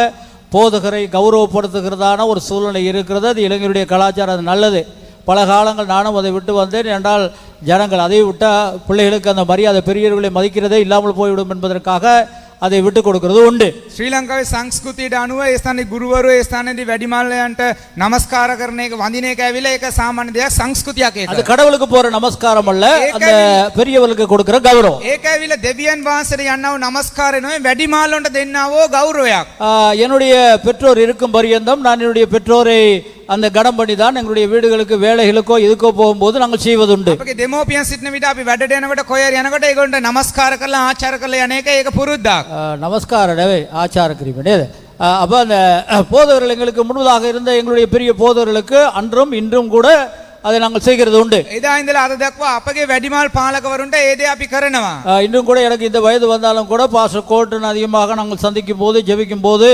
போதகரை கௌரவப்படுத்துகிறதான ஒரு சூழ்நிலை இருக்கிறது. அது இளைஞருடைய கலாச்சாரம், அது நல்லது. பல காலங்கள் நானும் அதை விட்டு வந்தேன். என்றால் ஜனங்கள் அதை விட்டால் பிள்ளைகளுக்கு அந்த மரியாதை பெரியவர்களை மதிக்கிறதே இல்லாமல் போய்விடும் என்பதற்காக அதை விட்டு கொடுக்கிறது உண்டு. ශ්‍රී ලංකාවේ සංස්කෘතියට අනුව ඒ ස්ථානයේ ගුරුවරු ඒ ස්ථානයේදී වැඩිමල්ලයන්ට නමස්කාර කරන එක වඳින එක ඇවිල්ලා ඒක සාමාන්‍ය දෙයක් සංස්කෘතියක් ඒක. அது கடவுளுக்கு போற நமஸ்காரம் அல்ல, அந்த பெரியவர்களுக்கு கொடுக்கிற கௌரவம். ඒක ඇවිල්ලා දෙවියන් වහන්සේට යන්නව නමස්කාරය නෙවෙයි වැඩිමල්ලන්ට දෙන්නවෝ ගෞරවයක්. என்னுடைய பெற்றோர் இருக்கும் பரியந்தம் நான் என்னுடைய பெற்றோரை அந்த கடம் பண்ணி தான் எங்களுடைய வீடுகளுக்கு வேலைகளுக்கோ இதுக்கோ போகும்போது நாங்கள் செய்வதுண்டு. අපගේ දෙමෝපියන් සිටින විට අපි වැඩට යනකොට කොයරි යනකොට ඒගොල්ලන්ට නමස්කාර කරලා ආචාර කරලා යන එක ඒක පුරුද්දක්. நமஸ்காரடவே ஆச்சார கிரிமனே. அப்போ அந்த போதவர்கள் எங்களுக்கு முன்பதாக இருந்த எங்களுடைய பெரிய போதவர்களுக்கு அன்றும் இன்றும் கூட அதை நாங்கள் செய்கிறது உண்டு. එදා ඉඳලා අද දක්වා අපගේ වැඩිමල් පාලකවරුන්ට ඒ දේ අපි කරනවා. இன்னும் கூட எனக்கு இந்த வயது வந்தாலும் கூட பாஸ்டர் கோல்டன் அதிகமாக நாங்கள் சந்திக்கும் போது ஜெபிக்கும் போது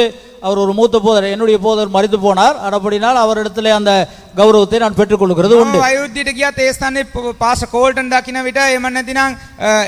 அவர் ஒரு மூத்த போதர், என்னுடைய போதர் மரித்து போனார். அப்படினால் அவரிடத்திலே அந்த கௌரவத்தை நான் பெற்றுக்கொள்கிறது உண்டு. අයුද්ධයට ගියත් ඒ ස්ථානයේ පාස කෝල්ටන් දකින්න විට එහෙම නැතිනම්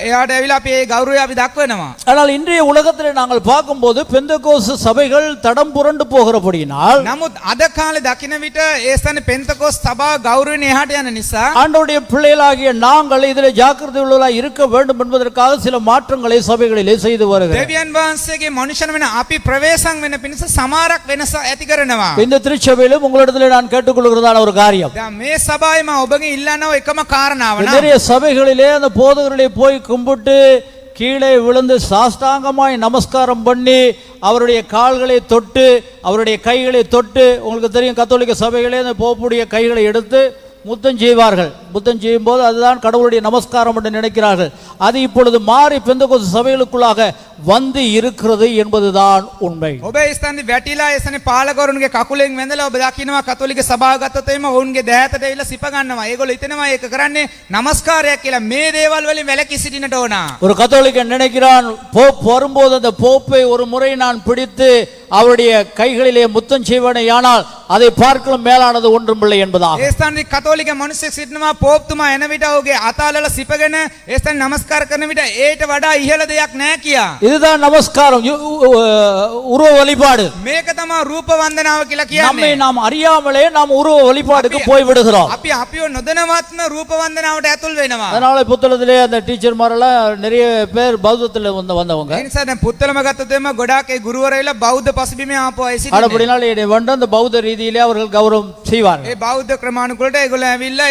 එයාට ඇවිල්ලා අපි ඒ ගෞරවය අපි දක්වනවා. ஆனால் இன்றைய உலகத்திலே நாங்கள் பார்க்கும்போது பெந்தகோஸ்து சபைகள் தடம் புரண்டு போகிறபடியினால் නමුත් අද කාලේ දකින්න විට ඒ ස්ථානයේ පෙන්තකොස් සභාව ගෞරවයෙන් එහාට යන නිසා ஆண்டவருடைய பிள்ளைகளாகிய நாங்கள் இதில் ஜாக்கிரதை உள்ளவர்களாக இருக்க வேண்டும் என்பதற்காக சில மாற்றங்களை சபைகளிலே செய்து வருகிறோம். දෙවියන් වහන්සේගේ මනුෂ්‍යන වෙන අපි ප්‍රවේශම් වෙන පිණිස සමහරක් වෙනස ඇති කරනවා. இந்த திருச்சபையிலும் உங்களிடத்திலே நான் கேட்டுக்கொள்கிறதான ஒரு காரியம், දැන් මේ සභාවේ මම ඔබගෙන් ඉල්ලනවා එකම කාරණාව නම් நிறைய சபைகளிலே அந்த போதகர்களை போய் கும்பிட்டு கீழே விழுந்து சாஷ்டாங்கமாய் நமஸ்காரம் பண்ணி அவருடைய கால்களை தொட்டு அவருடைய கைகளை தொட்டு, உங்களுக்கு தெரியும் கத்தோலிக்க சபைகளே அந்த போப்புடைய கைகளை எடுத்து முத்தம் செய்வார்கள். முத்தம் செய்யும் போது அதுதான் கடவுளுடைய நமஸ்காரம் என்று நினைக்கிறார்கள். அது இப்பொழுது மாறி பெந்தகோஸ்து சபைகளுக்குள்ளாக வந்து இருக்கிறது என்பதுதான் உண்மை. ඔබ ඒ ස්ථානයේ වැටිලා ඒ ස්ථානයේ පාලකවරුන්ගේ කකුලෙන් වැඳලා ඔබ දකින්නවා කතෝලික සභාව ගත්තොත් එimhe ඔවුන්ගේ දෑතට ඇවිල්ලා සිප ගන්නවා. ඒගොල්ලෝ හිතනවා ඒක කරන්නේ නමස්කාරයක් කියලා. මේ දේවල් වලින් වැළකී සිටින්නට ඕන. ஒரு கத்தோலிக்கன் நினைக்கிறான், போப் வரும்போது அந்த போப்பை ஒரு முறை நான் பிடித்து அவருடைய கைகளிலே முத்தம் செய்வனேயானால் அதை பார்க்கலாம் மேலானது ஒன்றுமில்லை என்பதாக. ඒ ස්ථානයේ කතෝලික මිනිස්සෙක් සිටිනවා පෝප්තුමා එන විට ඔහුගේ අතාලල සිපගෙන ඒ ස්ථාන නමස්කාර කරන විට ඒට වඩා ඉහළ දෙයක් නැහැ කියා. இதுதான் நமஸ்காரம் உருவ வழிபாடு. මේක තමයි රූප වන්දනාව කියලා நம்மை කියන්නේ. நாம் அறியாமலே நாம் உருவ வழிபாடுக்கு போய் விடுகிறோம். අපි අපිව නොදැනවත්ම රූප වන්දනාවට ඇතුල් වෙනවා. அதனால புத்தளத்திலே அந்த டீச்சர்மாரெல்லாம் நிறைய பேர் பௌத்தத்தில் வந்தவங்க. ඒ නිසා දැන් පුත්තලම ගත්තොත් එම ගොඩාක් ඒ ගුරුවරයලා බෞද්ධ පසුබිමේ ආපු අය සිටිනවා. அப்படினால என்னை வந்து அந்த பௌத்த ரீதியிலே அவர்கள் கௌரவம் செய்வார்கள். ඒ බෞද්ධ ක්‍රමානුකූලට ඒගොල්ලෝ ඇවිල්ලා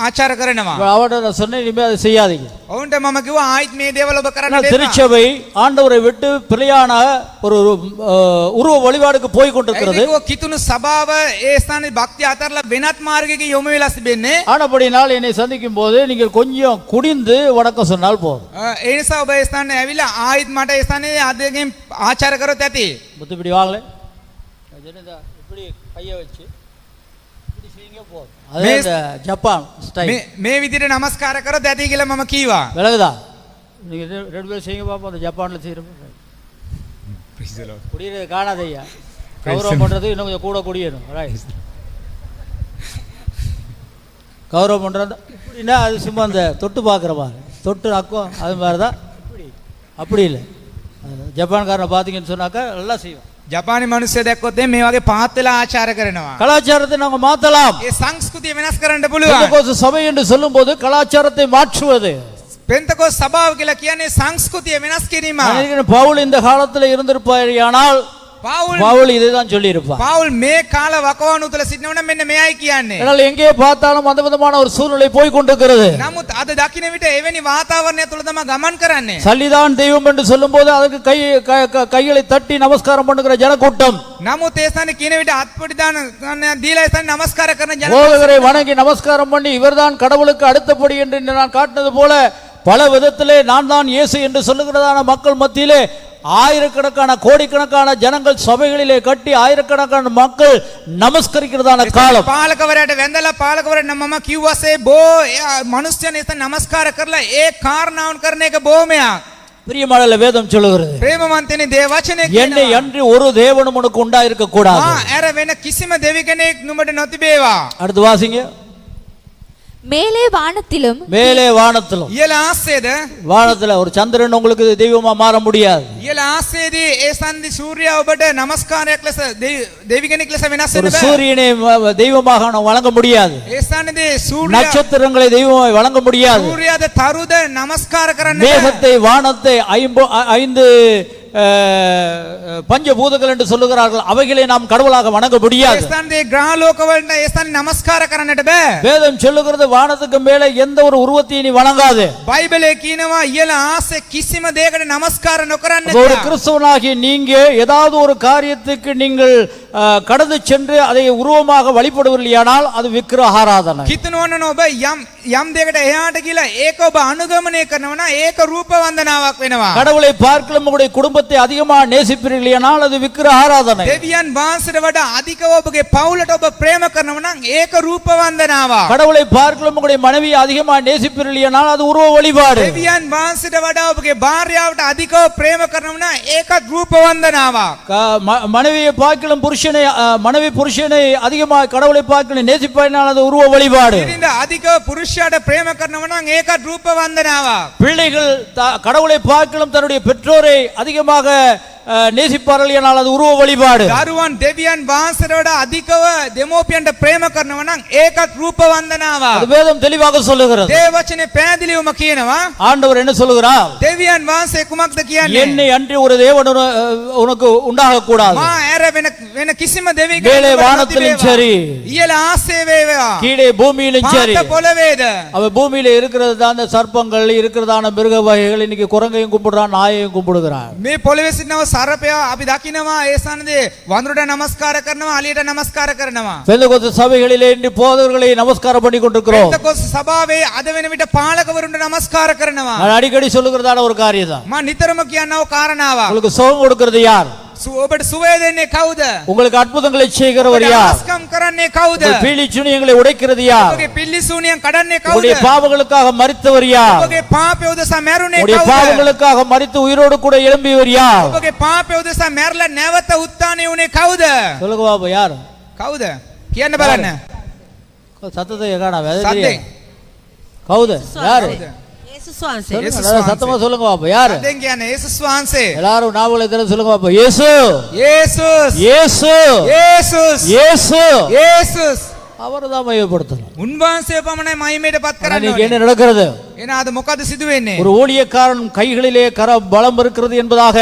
ආචාර කරනවා. அவர்கிட்ட நான் சொன்னேன், இனிமே அதை செய்யாதீங்க. ඔවුන්ට මම කිව්වා ආයිත් මේ දේවල් ඔබ කරන්න ஆனால் දෙපා. திருச்சபை ஆண்டவரை விட்டு பிழையான ஒரு உருவ வழிபாடுக்கு போய் கொண்டிருக்கிறது. ඒකෝ කිතුණු සභාව ඒ ස්ථානයේ භක්තිය අතරලා වෙනත් මාර්ගයක යොමු වෙලා තිබෙන්නේ. ஆனபடினால் என்னை சந்திக்கும் போது நீங்கள் கொஞ்சம் குனிந்து வணக்கம் சொன்னால் போதும். ඒ නිසා ඔබ ඒ ස්ථානයේ ඇවිල්ලා ආයිත් මට ඒ ස්ථානයේ අදගෙන් ආචාර කරොත් ඇති. இப்படி வாங்கல இப்படி கையை வச்சு இப்படி செய்யுங்க போதும். அதே இந்த ஜப்பான் ஸ்டைல். මේ විදිහට නමස්කාර කරොත් ඇති කියලා මම කීවා. விலகுதா? நீங்க ரெண்டு பேரும் செய்யுங்க பாப்போம். அந்த ஜப்பான்ல செய்யறப்ப குடியிறது காணாதையா. கௌரவம் பண்றது இன்னும் கொஞ்சம் கூட குடியணும். கௌரவம் பண்றது இப்படின்னா அது சும்மா அந்த தொட்டு பார்க்குற மாதிரி தொட்டு அக்கம் அது மாதிரி தான். இப்படி அப்படி இல்லை. ஜப்பான்காரனை பார்த்தீங்கன்னு சொன்னாக்கா நல்லா செய்வோம். ජපානි මිනිස්සු දැක්කොත් මේ වගේ පාත් වෙලා ආචාර කරනවා. கலாச்சாரத்தை நாங்கள் மாற்றலாம். ඒ සංස්කෘතිය වෙනස් කරන්න පුළුවන්. பெந்தகோஸ்து சபை என்று சொல்லும்போது கலாச்சாரத்தை மாற்றுவது. පෙන්තකොස් සභාව කියලා කියන්නේ සංස්කෘතිය වෙනස් කිරීම. பவுல் இந்த காலத்தில் இருந்திருப்பானால் பவுல் இதை தான் சொல்லி இருப்பார். පවුල් මේ කාල වකවානු තුල සිටිනවනම් මෙන්න මෙයයි කියන්නේ. ஆனால் எங்கே பார்த்தாலும் அந்த விதமான ஒரு சூழ்நிலை போய் கொண்டிருக்கிறது. නමුත් අද දකින්න විට එවැනි වාතාවරණය තුල තමයි ගමන් කරන්නේ. சல்லிதான் தெய்வம் என்று சொல்லும்போது அதுக்கு கைகளை தட்டி நமஸ்காரம் பண்ணுகிற ஜனக்கூட்டம். නමුත් ඒ ස්ථානේ කියන විට අත්පොඩි දාන දීලා ඒ ස්ථානේ නමස්කාර කරන ජන போதகரை வணங்கி நமஸ்காரம் பண்ணி இவர்தான் கடவுளுக்கு அடுத்தபடி என்று நான் காட்டினது போல பல விதத்திலே நான் தான் இயேசு என்று சொல்லுகிறதான மக்கள் மத்தியிலே ஆயிரக்கணக்கான கோடிக்கணக்கான ஜனங்கள் சபைகளிலே கட்டி ஆயிரக்கணக்கான மக்கள் நமஸ்கரிக்கிறதான காலம். පාලකවරයාට වැඳලා පාලකවරයා මම කිව්වසේ බෝ මනුස්සයන් එතන නමස්කාර කරලා ඒ කාරණාවන් කරන එක බොහොමයක්. பிரியமான வேதம் சொல்லுகிறது, ප්‍රේමවන්තනි දේව වචනේ என்னை அன்றி ஒரு தேவனும் உனக்கு உண்டாயிருக்க கூடாது. ඇර වෙන කිසිම දෙවි කෙනෙක් නුඹට නොතිබේවා. அடுத்து வாசிங்க. மேலே வானத்திலும் மேலே வானத்திலும். ඉහළ ආශ්‍රයද வானத்துல ஒரு சந்திரன் உங்களுக்கு தெய்வமா மாற முடியாது. ඉහළ ආශ්‍රයේදී ඒ සන්දි සූර්යයා ඔබට නමස්කාරයක් ලෙස දෙවි කෙනෙක් ලෙස වෙනස් ஒரு වෙන්න බෑ. சூரியனை தெய்வமாக வழங்க முடியாது. ඒ ස්ථානයේදී සූර්යයා நட்சத்திரங்களை தெய்வமாய் வழங்க முடியாது. සූර්යාද තරුද නමස්කාර කරන්න බෑ. மேகத்தை வானத்தை ஐந்து பஞ்சபூதங்கள் என்று சொல்லுகிறார்கள், அவைகளை நாம் கடவுளாக வணங்க முடியாது. ඒ ස්ථානයේ ග්‍රහ ලෝක වලට ඒ ස්ථානේ නමස්කාර කරන්නට බෑ. வேதம் சொல்லுகிறது வானத்துக்கு மேலே எந்த ஒரு உருவத்தையும் நீ வணங்காது. බයිබලයේ කියනවා ඉහළ ආශ්‍රය කිසිම දෙයකට නමස්කාර නොකරන්න ஒரு කියලා. கிறிஸ்தவனாகிய நீங்க ஏதாவது ஒரு காரியத்துக்கு நீங்கள் கடந்து சென்று அதை உருவமாக வழிபடுவீர்களானால் அது விக்கிரக ஆராதனை. හිතනවන්න ඔබ යම් දෙයකට එහාට ගිහලා ඒක ඔබ අනුගමනය කරනවා නම් ඒක රූප වන්දනාවක් වෙනවා. கடவுளை பார்க்கலாம் உங்களுடைய குடும்பத்தை அதிகமாக நேசிப்பீர்களானால் அது விக்கிரக ஆராதனை. දෙවියන් වහන්සේට වඩා අධිකව ඔබගේ පවුලට ඔබ ප්‍රේම කරනවා නම් ඒක රූප වන්දනාවක්. கடவுளை பார்க்கலாம் உங்களுடைய மனைவியை அதிகமாக நேசிப்பீர்களானால் அது உருவ வழிபாடு. දෙවියන් වහන්සේට වඩා ඔබගේ භාර්යාවට අධිකව ප්‍රේම කරනවා නම් ඒකත් රූප වන්දනාවක්. மனைவியை பார்க்கலாம் மனைவி புருஷனை அதிகமாக கடவுளை பார்க்கலாம் நேசிப்பானால் அது உருவ வழிபாடு. ඉතින් අධිකව පුරුෂයාට ප්‍රේම කරනවා නම් ඒකත් රූප වන්දනාවක්. பிள்ளைகள் கடவுளை பார்க்கலாம் தன்னுடைய பெற்றோரை அதிகமாக நேசிப்பார்கள் என்றால் அது உருவ வழிபாடு. දරුවන් දෙවියන් වහන්සේට වඩා අධිකව දෙමෝපියන්ට ප්‍රේම කරනවා නම් ඒකත් රූප වන්දනාවක්. அது வேதம் தெளிவாக சொல்லுகிறது. දේව වචනේ පැහැදිලිවම කියනවා. ஆண்டவர் என்ன சொல்லுகிறார்? දෙවියන් වහන්සේ කුමක්ද කියන්නේ? என்னை அன்றி ஒரு தேவன் உனக்கு உண்டாக கூடாது. මා ඇර වෙන කිසිම දෙවියෙක් மேலே வானத்திலும் சரி ඉහළ ආශ්‍රය වේවා. கீழே பூமியிலும் சரி. පාත පොළවේද அவ பூமியில இருக்கிறது தான் அந்த சர்ப்பங்கள் இருக்கிறதான மிருக வகைகள். இன்னைக்கு குரங்கையும் கும்பிடுறான், நாயையும் கும்பிடுகிறான். මේ පොළවේ සිටිනව සර්පයා අපි දකිනවා. ඒ ස්ථානයේ වඳුරට නමස්කාර කරනවා, අලියට නමස්කාර කරනවා. பெந்தகோஸ்து சபைகளிலே இன்று போதகர்களை நமஸ்காரம் பண்ணி கொண்டிருக்கிறோம். පෙන්තකොස් සභාවේ අද වෙන විට පාලකවරුන්ට නමස්කාර කරනවා. நான் அடிக்கடி சொல்லுகிறதான ஒரு காரியம் தான். මම නිතරම කියනව කාරණාවක්. உங்களுக்கு சுகம் கொடுக்கிறது யார்? ඔබට සුවය දෙන්නේ කවුද? உங்களுக்கு அற்புதங்களை செய்கிறவர் யார்? ආස්කම් කරන්නේ කවුද? உங்கள் பீலி சுனியங்களை உடைக்கிறது யார்? ඔබගේ පිල්ලිසූනියන් කඩන්නේ කවුද? உங்களுடைய பாவங்களுக்காக மரித்தவர் யார்? ඔබගේ පාපය උදෙසා මැරුණේ உங்களுடைய කවුද? பாவங்களுக்காக மரித்து உயிரோடு கூட எழும்பியவர் யார்? ඔබගේ පාපය උදෙසා මැරලා නැවත උත්ථානය වුණේ කවුද? சொல்லுங்க பாப்பா, யார்? කවුද? කියන්න බලන්න. சத்தத்தை காணாம සද්දෙන් கவுது யாரு යේසුස් වහන්සේ. சொல்லுங்க, இயேசு நல்லா சத்தமா சொல்லுங்க பாப்போம். யாரு? අදෙන් කියන්නේ යේසුස් වහන්සේ. எல்லாரும் ஞாபகம் தெரிஞ்சு சொல்லுங்க பாப்போம். இயேசு, යේසුස්. இயேசு, යේසුස්. இயேசு. යේසුස්. அவர்தான் மையப்படுத்தணும். උන්වහන්සේ පමණයි මහිමයටපත් ஆனா කරන්න இன்னைக்கு என்ன ඕනේ. நடக்கிறது? එහෙනම් අද මොකද සිදු වෙන්නේ? ஒரு ஊழியக்காரன் கைகளிலே பலம் இருக்கிறது என்பதாக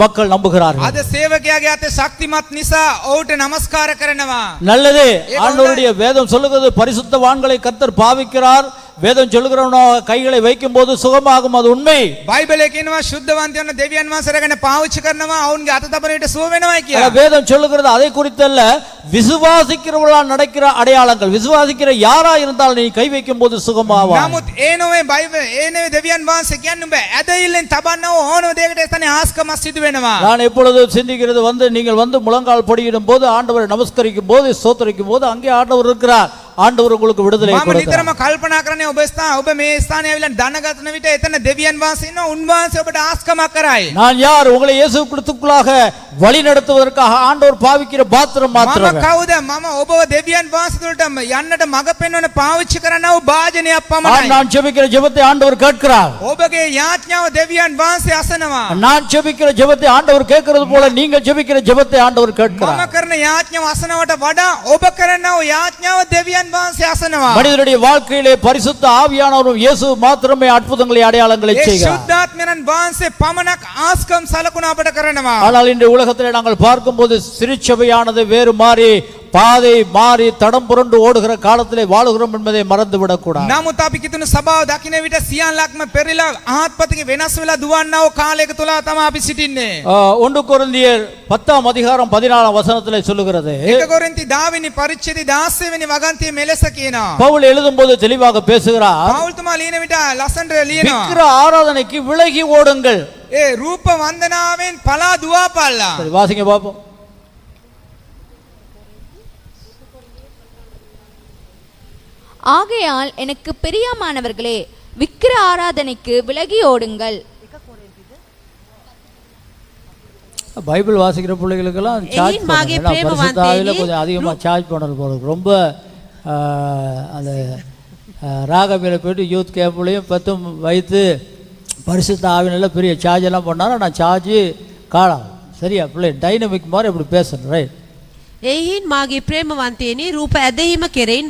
மக்கள் நம்புகிறார்கள். අද සේවකයාගේ අතේ ශක්තිමත් නිසා ඔහුට নমස්කාර කරනවා. நல்லது. ஆண்டவருடைய வேதம் சொல்லுகிறது பரிசுத்தவான்களை கர்த்தர் பாவிக்கிறார். வேதம் சொல்லுகிறவனோ கைகளை வைக்கும் போது சுகமாகும். அது உண்மை. බයිබලයේ කියනවා ශුද්ධවන්තයන් දෙවියන් වහන්සේලාගෙන පාවිච්චි කරනවා අවුන්ගේ අත තබන විට සුව වෙනවා ஆனா කියලා. வேதம் சொல்லுகிறது அதை குறித்தல்ல, விசுவாசிக்கிறவர்களால் நடக்கிற அடையாளங்கள். விசுவாசிக்கிற யாரா இருந்தாலும் நீ கை வைக்கும் போது சுகமாவா. නමුත් ඒ නොවේ බයිබල ඒ නෙවෙයි දෙවියන් වහන්සේ කියන්නේ උඹ ඇදහිල්ලෙන් තබන්නව ඕනම දෙයකට ස්ථානේ ආස්කමක් සිදු වෙනවා. நான் எப்பொழுதும் சிந்திக்கிறது நீங்கள் முழங்கால் படியிடும் போது, ஆண்டவரை நமஸ்கரிக்கும் போது, ஸ்தோத்திரிக்கும் போது அங்கே ஆண்டவர் இருக்கிறார். ஆண்டவர் உங்களுக்கு விடுதலை මම கொடுக்கிறார். නිතරම කල්පනා කරන්නේ ඔබ මේ ස්ථානේ ඇවිල්ලා දන ගතන විට එතන දෙවියන් වහන්සේ ඉන්නවා උන්වහන්සේ ඔබට ආස්කමක් කරයි. நான் யார்? உங்களை இயேசு கிறிஸ்துவுக்குள்ளாக வழி நடத்துவதற்காக ஆண்டவர் பாவிக்கிற பாத்திரம் මම மாத்திரமே. කවුද? මම ඔබව දෙවියන් වහන්සේ තුළට යන්නට මඟ පෙන්වන පාවිච්චි කරනව භාජනයක් පමණයි. நான் ஜெபிக்கிற ஜெபத்தை ஆண்டவர் கேட்கிறார். ඔබගේ යාඥාව දෙවියන් වහන්සේ අසනවා. நான் ஜெபிக்கிற ஜெபத்தை ஆண்டவர் கேட்கிறது போல நீங்கள் ஜெபிக்கிற ஜெபத்தை ஆண்டவர் මම கேட்கிறார். කරන යාඥාව අසනවට වඩා ඔබ කරනව යාඥාව දෙවියන් වහන්සේ අසනවා. மனிதனுடைய வாழ்க்கையிலே பரிசுத்த ஆவியானவரும் இயேசு மாத்திரமே அற்புதங்களை அடையாளங்களை ඒ செய்கிறார். ශුද්ධාත්මයන් වහන්සේ පමණක් ආස්කම් සලකුණ අපට කරනවා. ஆனால் இன்று உலகத்திலே நாங்கள் பார்க்கும்போது திருச்சபையானது வேறு மாறி பாதை மாறி தடம் புரண்டு ஓடுகிற காலத்திலே வாழுகிறோம் என்பதை மறந்து விடக்கூடாது. නමුත් අපි කිතුණු සභාව දකින්න විට සියල්ලක්ම පෙරලා ආත්පතික වෙනස් වෙලා දුවන්නව කාලයක තුල තමයි අපි සිටින්නේ. 1 கொரிந்தியர் 10 அதிகாரம் 14 வசனத்திலே சொல்லுகிறது. 1 කොරින්ති 10 වෙනි පරිච්ඡේදය 16 වෙනි වගන්තිය මෙලෙස කියනවා. பவுல் எழுதும்போது தெளிவாக பேசுகிறார். පෞල්තුමා ලියන විට ලස්සනට ලියනවා. விக்கிர ஆராதனைக்கு விலகி ஓடுங்கள். ඒ රූප වන්දනාවෙන් පලා දුවාපල්ලා. சரி, வாசிங்க பாப்போம். ஆகையால் எனக்கு பிரியமானவர்களே, விக்கிர ஆராதனைக்கு விலகி ஓடுங்கள். பைபிள் வாசிக்கிற பிள்ளைகளுக்கெல்லாம் சார்ஜ் பரிசுத்தாவில கொஞ்சம் அதிகமாக சார்ஜ் பண்ணணும் போல இருக்கு. ரொம்ப அந்த ராகவில போயிட்டு யூத் கேம்ப்லையும் 10 வைத்து பரிசுத்த ஆவினால பெரிய சார்ஜ் எல்லாம் பண்ணாலும் நான் சார்ஜ் காணாம். சரியா பிள்ளை டைனமிக் மாதிரி அப்படி பேசணும். ரைட். එයින් මාගේ ප්‍රේමවන්තයනි රූප ඇදහිම කෙරෙන්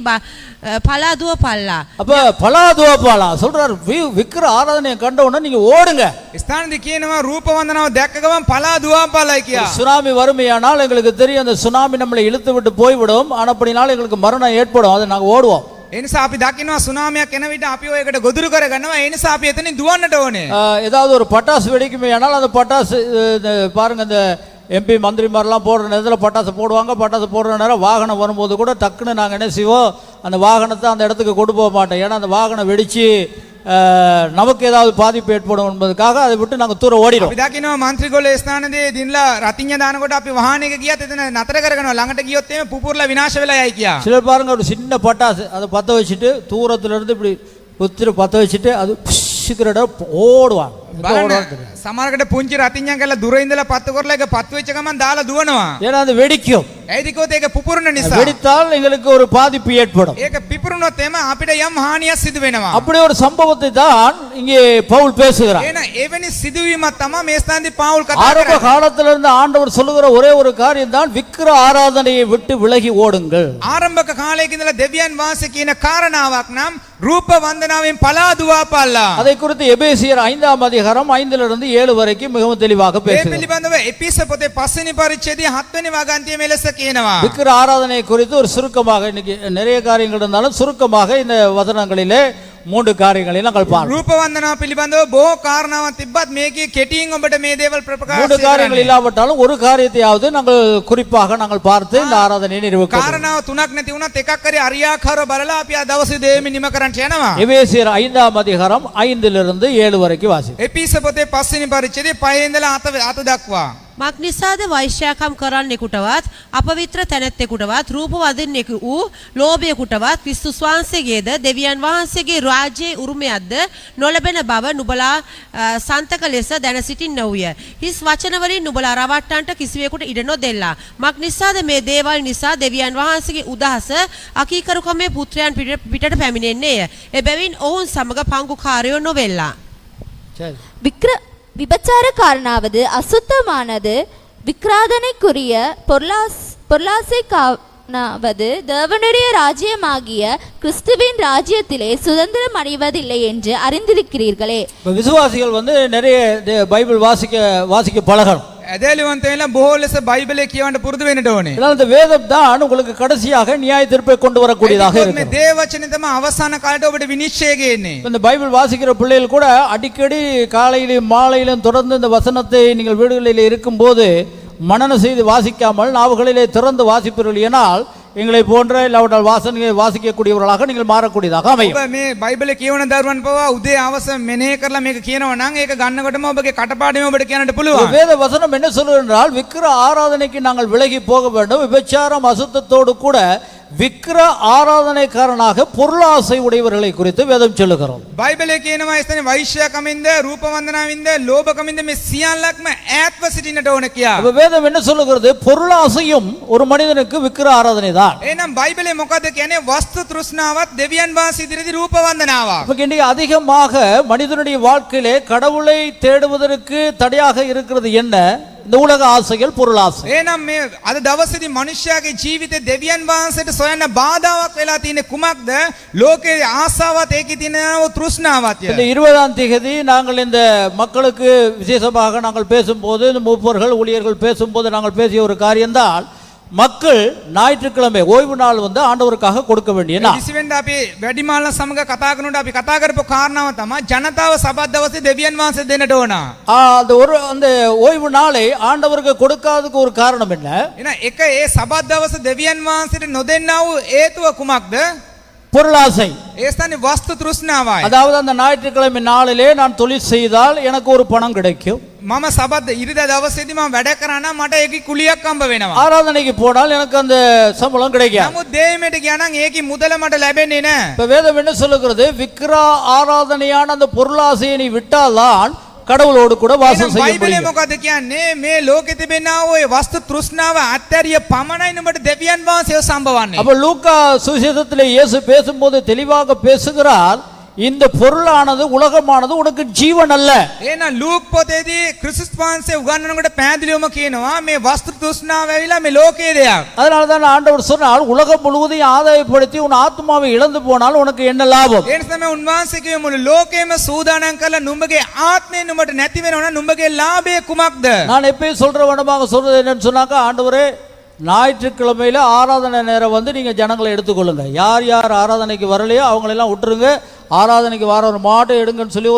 පලාදුව පල්ලා. அப்ப பலாதுவப்பாலா சொல்றாரு, விக்கிர ஆராதனையை கண்ட உடனே நீங்க ஓடுங்க. ස්ථානදී කියනවා රූප වන්දනාව දැක්ක ගමන් පලා දුවාපල්ලා කියලා. சுனாமி வறுமையானால் எங்களுக்கு தெரியும் அந்த சுனாமி நம்மளை இழுத்து விட்டு போய்விடும். ஆனப்படினால எங்களுக்கு மரணம் ஏற்படும். அதை நாங்கள் ஓடுவோம். ඒ නිසා අපි දකිනවා සුනාමියක් එන විට අපි ඔයකට ගොදුරු කරගන්නවා. ඒ නිසා අපි එතනින් දුවන්නට ඕනේ. ஏதாவது ஒரு பட்டாசு வெடிக்குமே ஆனால் அந்த பட்டாசு பாருங்க, இந்த எம்பி மந்திரி மாதிரிலாம் போடுற நேரத்தில் பட்டாசு போடுவாங்க. பட்டாசு போடுற நேரம் வாகனம் வரும்போது கூட டக்குன்னு நாங்கள் என்ன செய்வோம், அந்த வாகனத்தை அந்த இடத்துக்கு கொண்டு போக மாட்டோம். ஏன்னா அந்த வாகனம் வெடித்து நமக்கு ஏதாவது பாதிப்பு ஏற்படும் என்பதற்காக அதை விட்டு நாங்கள் தூர ஓடிடும். අපි දකිනවා මන්ත්‍රීගොල්ලෝ ස්ථානදී දිනලා රතිඤ්ඤ දානකොට අපි වාහනයක ගියත් එතන නතර කරගෙනවා. ළඟට ගියොත් එimhe පුපුරලා විනාශ වෙලා යයි කියා. சிலர் பாருங்க, ஒரு சின்ன பட்டாசு அதை பற்ற வச்சுட்டு தூரத்துல இருந்து இப்படி குத்திர பற்ற வச்சுட்டு அது புஷ்ஷுக்கிற ஓடுவாங்க. සමහරකට පුංචි රතිඤ්ඤම් කරලා දුර ඉඳලා පත්තු කරලා ඒක පත්තු වෙච්ච ගමන් දාලා දුවනවා. ஏன்னா அது வெடிக்கும். ඒයි කිව්වොත් ඒක පුපුරන නිසා. வெடித்தால் எங்களுக்கு ஒரு பாதிப்பு ஏற்படும். ඒක පිපුරුනොත් එම අපිට යම් හානියක් සිදු වෙනවා. அப்படி ஒரு சம்பவத்தை தான் இங்கே பவுல் பேசுகிறார். එන එවැනි සිදුවීමක් තමයි මේ ස්ථානදී පාවුල් කතා ஆரம்ப කරන්නේ. காலத்துல இருந்து ஆண்டவர் சொல்லுகிற ஒரே ஒரு காரியம் தான் விக்கிர ஆராதனையை விட்டு விலகி ஓடுங்கள். ආරම්භක කාලයක ඉඳලා දෙවියන් වහන්සේ කියන කාරණාවක් නම් රූප වන්දනාවෙන් පලා දුවාපල්ලා. அதை குறித்து எபேசியர் 5 அதிகாரம் 5 இருந்து 7 வரைக்கும் மிகவும் தெளிவாக මේ பேசுகிறார். පිළිබඳව එපිස පොතේ 5 වෙනි පරිච්ඡේදයේ 7 වෙනි වගන්තිය මෙලෙස කියනවා. விக்கிர ஆராதனை குறித்து ஒரு சுருக்கமாக, இன்னைக்கு நிறைய காரியங்கள் இருந்தாலும் சுருக்கமாக இந்த வசனங்களிலே 3 காரியங்களை நாங்கள் பார்ப்போம். රූප වන්දනාව පිළිබඳව බොහෝ කාරණාවක් තිබ්බත් මේකේ කෙටියෙන් ඔබට මේ දේවල් ප්‍රකාශ 3 காரியங்கள் இல்லாவிட்டாலும் ஒரு காரியத்தையாவது நாங்கள் குறிப்பாக நாங்கள் பார்த்து இந்த ஆராதனையை நிறுவுகிறோம். කාරණාව 3ක් නැති වුණත් එකක් හරි අරියාකාරව බලලා අපි ආ දවසේ දෙවෙනි නිම කරන්න යනවා. எபேசியர் 5 அதிகாரம் 5 இருந்து 7 வரைக்கும் வாசிப்போம். එපිස පොතේ 5 වෙනි පරිච්ඡේදයේ 5 ඉඳලා 7 දක්වා. මක් නිසාද වෛශ්‍යාකම් කරන්නෙකුටවත් අපවිත්‍ර තැනැත්තෙකුටවත් රූප වදින්නෙකු වූ ලෝභයෙකුටවත් ක්‍රිස්තුස් වහන්සේගේද දෙවියන් වහන්සේගේ රාජ්‍යයේ උරුමයක්ද නොලැබෙන බව නුඹලා සන්තක ලෙස දැන සිටින්නවුය. හිස් වචන වලින් නුඹලා රවට්ටන්ට කිසිවෙකුට ඉඩ නොදෙල්ලා. මක් නිසාද මේ දේවල් නිසා දෙවියන් වහන්සේගේ උදහස අකීකරුකමේ පුත්‍රයන් පිටට පැමිණෙන්නේය. එබැවින් ඔවුන් සමග පංගුකාරයෝ නොවෙල්ලා. விக்கிர விபச்சார காரணாவது அசுத்தமானது விக்ராதனைக்குரிய பொருளாசைக்காவது தேவனுடைய ராஜ்யமாகிய கிறிஸ்துவின் ராஜ்யத்திலே சுதந்திரம் அடைவதில்லை என்று அறிந்திருக்கிறீர்களே. இப்போ விசுவாசிகள் வந்து நிறைய பைபிள் வாசிக்க பழகணும். ඇදලිවන්තයලා බොහෝ ලෙස බයිබලය කියවන්න පුරුදු වෙන්නට ඕනේ. இதனால் இந்த வேதம் தான் உங்களுக்கு கடைசியாக நியாய தீர்ப்பை கொண்டு வரக்கூடியதாக මේ இருக்கும். දේව වචනේ තමයි අවසාන කාලයට ඔබට විනිශ්චය ගේන්නේ. இந்த பைபிள் வாசிக்கிற பிள்ளைகள் கூட அடிக்கடி காலையிலும் மாலையிலும் தொடர்ந்து இந்த வசனத்தை நீங்கள் வீடுகளில் இருக்கும்போது மனன செய்து வாசிக்காமல் நாவுகளிலே திறந்து வாசிப்பீர்கள் எனால் எங்களை போன்ற இல்லாவிட்டால் வாசிக்கக்கூடியவர்களாக நீங்கள் மாறக்கூடியதாக அமையும். ඔබ මේ බයිබලය කියවන දරුවන් පවා උදේ අවස මෙනෙහි කරලා මේක කියනවා නම් ඒක ගන්නකොටම ඔබගේ කටපාඩම ඔබට කියන්නට පුළුවන්. வேத வசனம் என்ன சொல்லுது என்றால் விக்கிர ஆராதனைக்கு நாங்கள் விலகி போக வேண்டும். விபச்சாரம் அசுத்தத்தோடு கூட விக்கிர ஆராதனைக்காரனாக பொருளாசை உடையவர்களை குறித்து வேதம் சொல்லுகிறோம். බයිබලය කියනවා එතන වෛශ්‍යකමින්ද රූප වන්දනාවින්ද ලෝභකමින්ද මේ සියල්ලක්ම ඈත්ව සිටින්නට ඕන කියා. அப்ப வேதம் என்ன சொல்லுகிறது? பொருளாசையும் ஒரு மனிதனுக்கு விக்கிர ஆராதனை தான். එහෙනම් බයිබලයේ මොකද කියන්නේ? වස්තු තෘෂ්ණාවත් දෙවියන් වහන්සේ ඉදිරියේදී රූප වන්දනාවක්. இப்ப இன்னைக்கு அதிகமாக மனிதனுடைய வாழ்க்கையிலே கடவுளை தேடுவதற்கு தடையாக இருக்கிறது என்ன? இந்த உலக ஆசைகள், பொருளாசை. එහෙනම් මේ අද දවසේදී මනුෂ්‍යයාගේ ජීවිතේ දෙවියන් වහන්සේට සොයන්න බාධාවක් වෙලා තියෙන්නේ කුමක්ද? ලෝකේ ආසාවත් ඒකේ තියෙන තෘෂ්ණාවත්. இந்த 20ஆம் தேதி நாங்கள் இந்த மக்களுக்கு விசேஷமாக நாங்கள் பேசும்போது இந்த மூப்பர்கள் ஊழியர்கள் பேசும்போது நாங்கள் பேசிய ஒரு காரியம்தான், மக்கள் ஞாயிற்றுக்கிழமை ஓய்வு நாள் வந்து ஆண்டவருக்காக கொடுக்க வேண்டிய நாள். 20 වෙනිදා අපි වැඩිමාල්ල සමග කතා කරනකොට අපි කතා කරපු කාරණාව තමයි ජනතාව සබත් දවසේ දෙවියන් වහන්සේ දෙන්නට ඕන. அந்த ஓய்வு நாளை ஆண்டவருக்கு கொடுக்காததுக்கு ஒரு காரணம் என்ன? එහෙනම් එක ඒ සබත් දවසේ දෙවියன் වහන්සේට නොදෙන්නා වූ හේතුව කුමක්ද? பொருளாசை. ඒ ස්ථානේ වස්තු තෘෂ්ණාවයි. அதாவது அந்த ஞாயிற்றுக்கிழமை நாளிலே நான் தொழில் செய்தால் எனக்கு ஒரு பணம் கிடைக்கும். මම සබත් ඉරිදා දවසේදී මම වැඩ කරා නම් මට ඒකේ කුලියක් හම්බ වෙනවා. ஆராதனைக்கு போனால் எனக்கு அந்த சம்பளம் கிடைக்கும். නමුත් දෙවියන්ට ගියා නම් ඒකේ මුදල මට ලැබෙන්නේ නැහැ. இப்ப வேதம் என்ன சொல்லுகிறது? விக்கிரா ஆராதனையான அந்த பொருளாசையை நீ விட்டால்தான் கடவுளோடு கூட வாசம் செய்ய බයිබලයේ முடியும். මොකද කියන්නේ? මේ ලෝකෙ තිබෙනා වූ වස්තු තෘෂ්ණාව අත්හැරිය පමණයි නුඹට දෙවියන් වහන්සේව සම්බවන්නේ. அப்ப லூக்கா சுவிசேஷத்திலே இயேசு பேசும்போது தெளிவாக பேசுகிறார், இந்த பொருளானது உலகமானது உனக்கு ஜீவன் அல்ல. එහෙනම් ලූක් පොතේදී ක්‍රිස්තුස් වහන්සේ උගන්වනකොට පැහැදිලිවම කියනවා මේ වස්තු තෘෂ්ණාව ඇවිල්ලා මේ ලෝකයේ දෙයක්. அதனால தான் ஆண்டவர் சொன்னார், உலகம் முழுவதையும் ஆதாயப்படுத்தி உன் ஆத்மாவை இழந்து போனால் உனக்கு என்ன லாபம்? ඒ නිසා මේ උන්වහන්සේ කිව්වේ මුළු ලෝකෙම සූදානම් කරලා නුඹගේ ආත්මය නුඹට නැති වෙනවා නම් නුඹගේ ලාභය කුමක්ද? நான் எப்பயும் சொல்ற வண்ணமாக சொல்றது என்னன்னு சொன்னாக்கா, ஆண்டவரே ஞாயிற்றுக்கிழமையில ஆராதனை நேரம் வந்து நீங்க ஜனங்களை எடுத்துக்கொள்ளுங்க. யார் யார் ஆராதனைக்கு வரலையோ அவங்களெல்லாம் விட்டுருங்க, ஆராதனைக்கு வர ஒரு மாட்டை எடுங்கன்னு சொல்லி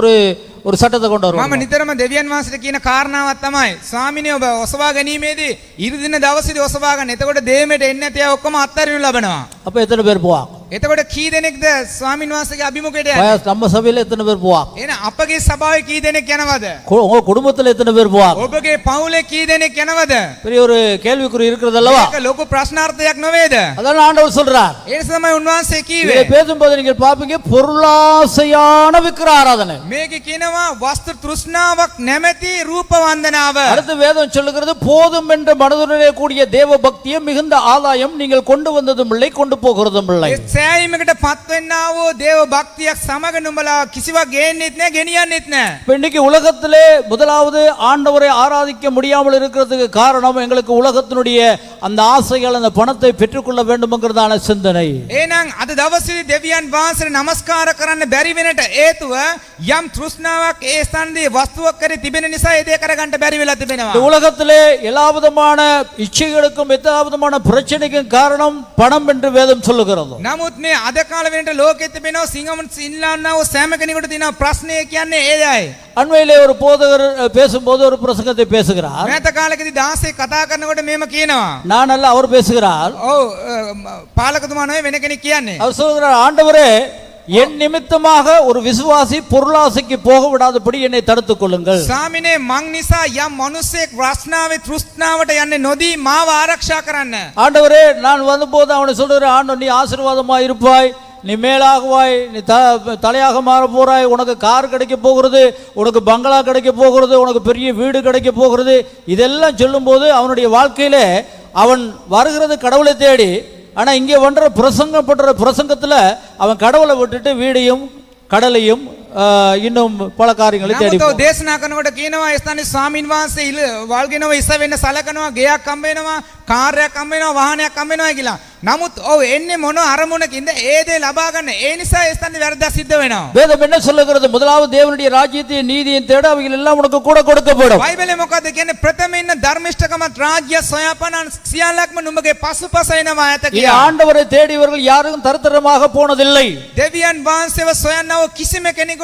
ஒரு சட்டத்தை கொண்டு வருவாங்க. මම නිතරම දෙවියන් වහන්සේට කියන කාරණාවක් තමයි, ස්වාමිනේ ඔබ ඔසවා ගැනීමේදී ඉරිදින දවසේදී ඔසවා ගන්න. එතකොට දේමෙට එන්නේ නැතිව ඔක්කොම අත්හරිනු ලබනවා. அப்ப எத்தனை பேர் போவாங்க? එතකොට කී දෙනෙක්ද ස්වාමින් වහන්සේගේ අභිමුඛයට යන්නේ? நம்ம சபையில எத்தனை பேர் போவாங்க? එහෙනම් අපගේ සභාවේ කී දෙනෙක් යනවද? உங்க குடும்பத்துல எத்தனை பேர் போவாங்க? ඔබගේ පවුලේ කී දෙනෙක් යනවද? பெரிய ஒரு கேள்விக்குறி இருக்கிறது அல்லவா? ඒක ලොකු ප්‍රශ්නාර්ථයක් නෙවෙයිද? அதான் ஆண்டவர் சொல்றார். ඒ නිසා තමයි උන්වහන්සේ இதை කීවේ. பேசும்போது நீங்கள் பாப்பீங்க, பொருளாசையான விக்கிர ஆராதனை. මේකේ කියනවා වස්තු තෘෂ්ණාවක් නැමැති රූප වන්දනාව. அடுத்து வேதம் சொல்லுகிறது, போதும் என்ற மனதுடனே கூடிய தேவ பக்தியும் மிகுந்த ஆதாயம் நீங்கள் கொண்டு வந்ததும் இல்லை, கொண்டு போகிறதும் இல்லை. සෑයීමකට පත් වෙන්නා වූ දේව භක්තියක් සමග නුඹලා කිසිවක් ගේන්නෙත් නැහැ, ගෙනියන්නෙත් නැහැ. இப்ப இன்னைக்கு உலகத்திலே முதலாவது ஆண்டவரை ஆராதிக்க முடியாமல் இருக்கிறதுக்கு காரணம், எங்களுக்கு உலகத்தினுடைய அந்த ஆசைகள், அந்த பணத்தை பெற்றுக்கொள்ள வேண்டும்ங்கிறதான சிந்தனை. එහෙනම් අද දවසේ දෙවියන් වහන්සේට නමස්කාර කරන්න බැරි වෙනට හේතුව යම් තෘෂ්ණාවක් ඒ ස්ථානයේ වස්තුවක් කරේ තිබෙන නිසා ඒ දේ කරගන්න බැරි වෙලා තිබෙනවා. இந்த உலகத்திலே எல்லா விதமான இச்சைகளுக்கும் எல்லா விதமான பிரச்சனைக்கும் காரணம் பணம் என்று வேதம் சொல்லுகிறது. නමුත් මේ අද කාල වෙනට ලෝකෙත් තිබෙනවා සිංහමන් සින්ලාන්නව සෑම කෙනෙකුට තියෙන ප්‍රශ්නය කියන්නේ ඒයයි. அண்மையிலே ஒரு போதகர் பேசும்போது ஒரு பிரசங்கத்தை பேசுகிறார். මෑත කාලෙකදී 16 කතා කරනකොට මෙහෙම කියනවා. நான் அல்ல, அவர் பேசுகிறார். ඔව් පාලකතුමා නෙවෙයි වෙන කෙනෙක් කියන්නේ. அவர் சொல்கிறார், ஆண்டவரே என் நிமித்தமாக ஒரு விசுவாசி பொருளாசைக்கு போக விடாதபடி என்னை தடுத்துக் கொள்ளுங்கள். ස්වාමිනේ මං නිසා යම් මිනිසෙක් රස්නාවේ තෘෂ්ණාවට යන්නේ නොදී මාව ආරක්ෂා කරන්න. ஆண்டவரே, நான் வந்தபோது அவனை சொல்றேன், ஆண்டவர் நீ ஆசீர்வாதமா இருப்பாய், நீ மேலாகுவாய், நீ தலையாக மாற போறாய், உனக்கு கார் கிடைக்க போகிறது, உனக்கு பங்களா கிடைக்க போகிறது, உனக்கு பெரிய வீடு கிடைக்க போகிறது. இதெல்லாம் சொல்லும்போது அவனுடைய வாழ்க்கையில அவன் வருகிறது கடவுளை தேடி. ஆனா இங்கே பண்ற பிரசங்கப்படுற பிரசங்கத்துல அவன் கடவுளை விட்டுட்டு வீடையும் கடலையும் இன்னும் பல காரியங்களை தேடி නමුත් දේශනා කරනකොට කියනවා ස්ථානයේ ස්වාමින් වහන්සේ වල්ගෙනව ඉස වෙන්න සලකනවා, ගෙයක් හම්බ වෙනවා, කාර්යයක් හම්බ වෙනවා, වාහනයක් හම්බ වෙනවා කියලා. නමුත් ඔව් එන්නේ මොන අරමුණකින්ද ඒ දේ ලබා ගන්න. ඒ නිසා ඒ ස්ථානයේ වැරද්දක් සිද්ධ වෙනවා. வேதம் என்ன சொல்லுகிறது? முதலாவது தேவனுடைய ராஜ்யத்தையும் நீதியையும் தேட அவைகள் எல்லாம் உனக்கு கூட கொடுக்கப்படும். බයිබලේ මොකද්ද කියන්නේ? ප්‍රථමයෙන්ම ධර්මිෂ්ඨකමත් රාජ්‍ය සොයාපනන් සියල්ලක්ම නුඹගේ පසුපස එනවා ඇත කියලා. ஆண்டவரை தேடியவர்கள் யாரும் தரதரமாக போனதில்லை. දෙවියන් වහන්සේව සොයන්නව කිසිම කෙනෙකුට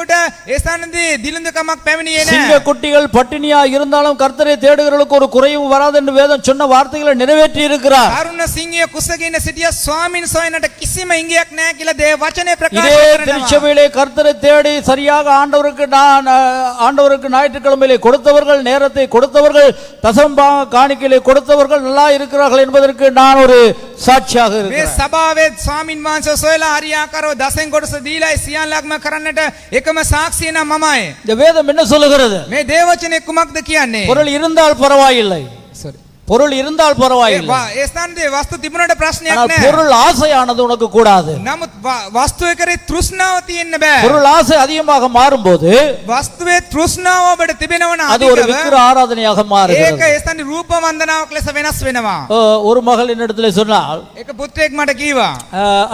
ඒ ස්ථානයේ දිලිඳුකමක් පැමිණියේ சிங்க නැහැ. குட்டிகள் பட்டினியா இருந்தாலும் கர்த்தரை தேடுகிறவர்களுக்கு ஒரு குறையும் வராது என்று வேதம் சொன்ன வார்த்தைகளை நிறைவேற்றி இருக்கிறார். තරුණ සිංහය කුසගෙන සිටිය ස්වාමින් සොයනට කිසිම ඉඟියක් නැහැ කියලා දේව වචනේ ප්‍රකාශ இதே කරනවා. திருச்சபையிலே கர்த்தரை தேடி சரியாக ஆண்டவருக்கு ஞாயிற்றுக்கிழமையிலே கொடுத்தவர்கள், நேரத்தை கொடுத்தவர்கள், தசம்பாக காணிக்கையிலே கொடுத்தவர்கள் நல்லா இருக்கிறார்கள் என்பதற்கு நான் ஒரு சாட்சியாக මේ இருக்கிறேன். සභාවේ ස්වාමින් වහන්සේ සොයලා හරියාකාරව දසෙන් කොටස දීලා සියල්ලක්ම කරන්නට එකම සාක්ෂිය නම් මමයි. இந்த வேதம் என்ன சொல்லுகிறது? මේ දේව වචනේ කුමක්ද කියන්නේ? பொருள் இருந்தால் பரவாயில்லை, sorry. பொருள் இருந்தால் பரவாயில்லை. ඒ ස්ථානයේ වස්තු තිබුණට ප්‍රශ්නයක් ஆனால் නැහැ. பொருள் ஆசையானது உனக்கு கூடாது. නමුත් වස්තුවේ කරේ තෘෂ්ණාව තියෙන්න බෑ. பொருள் ஆசை அதிகமாக மாறும்போது වස්තුවේ තෘෂ්ණාව ඔබට තිබෙනවා නම් அது ஒரு விக்கிர ஆராதனையாக ඒක மாறுகிறது. ඒ ස්ථානයේ රූප වන්දනාවක් ලෙස වෙනස් වෙනවා. ஒரு மகள் என்னிடத்துல சொன்னால், ඒක පුත්‍රයෙක් මට කීවා.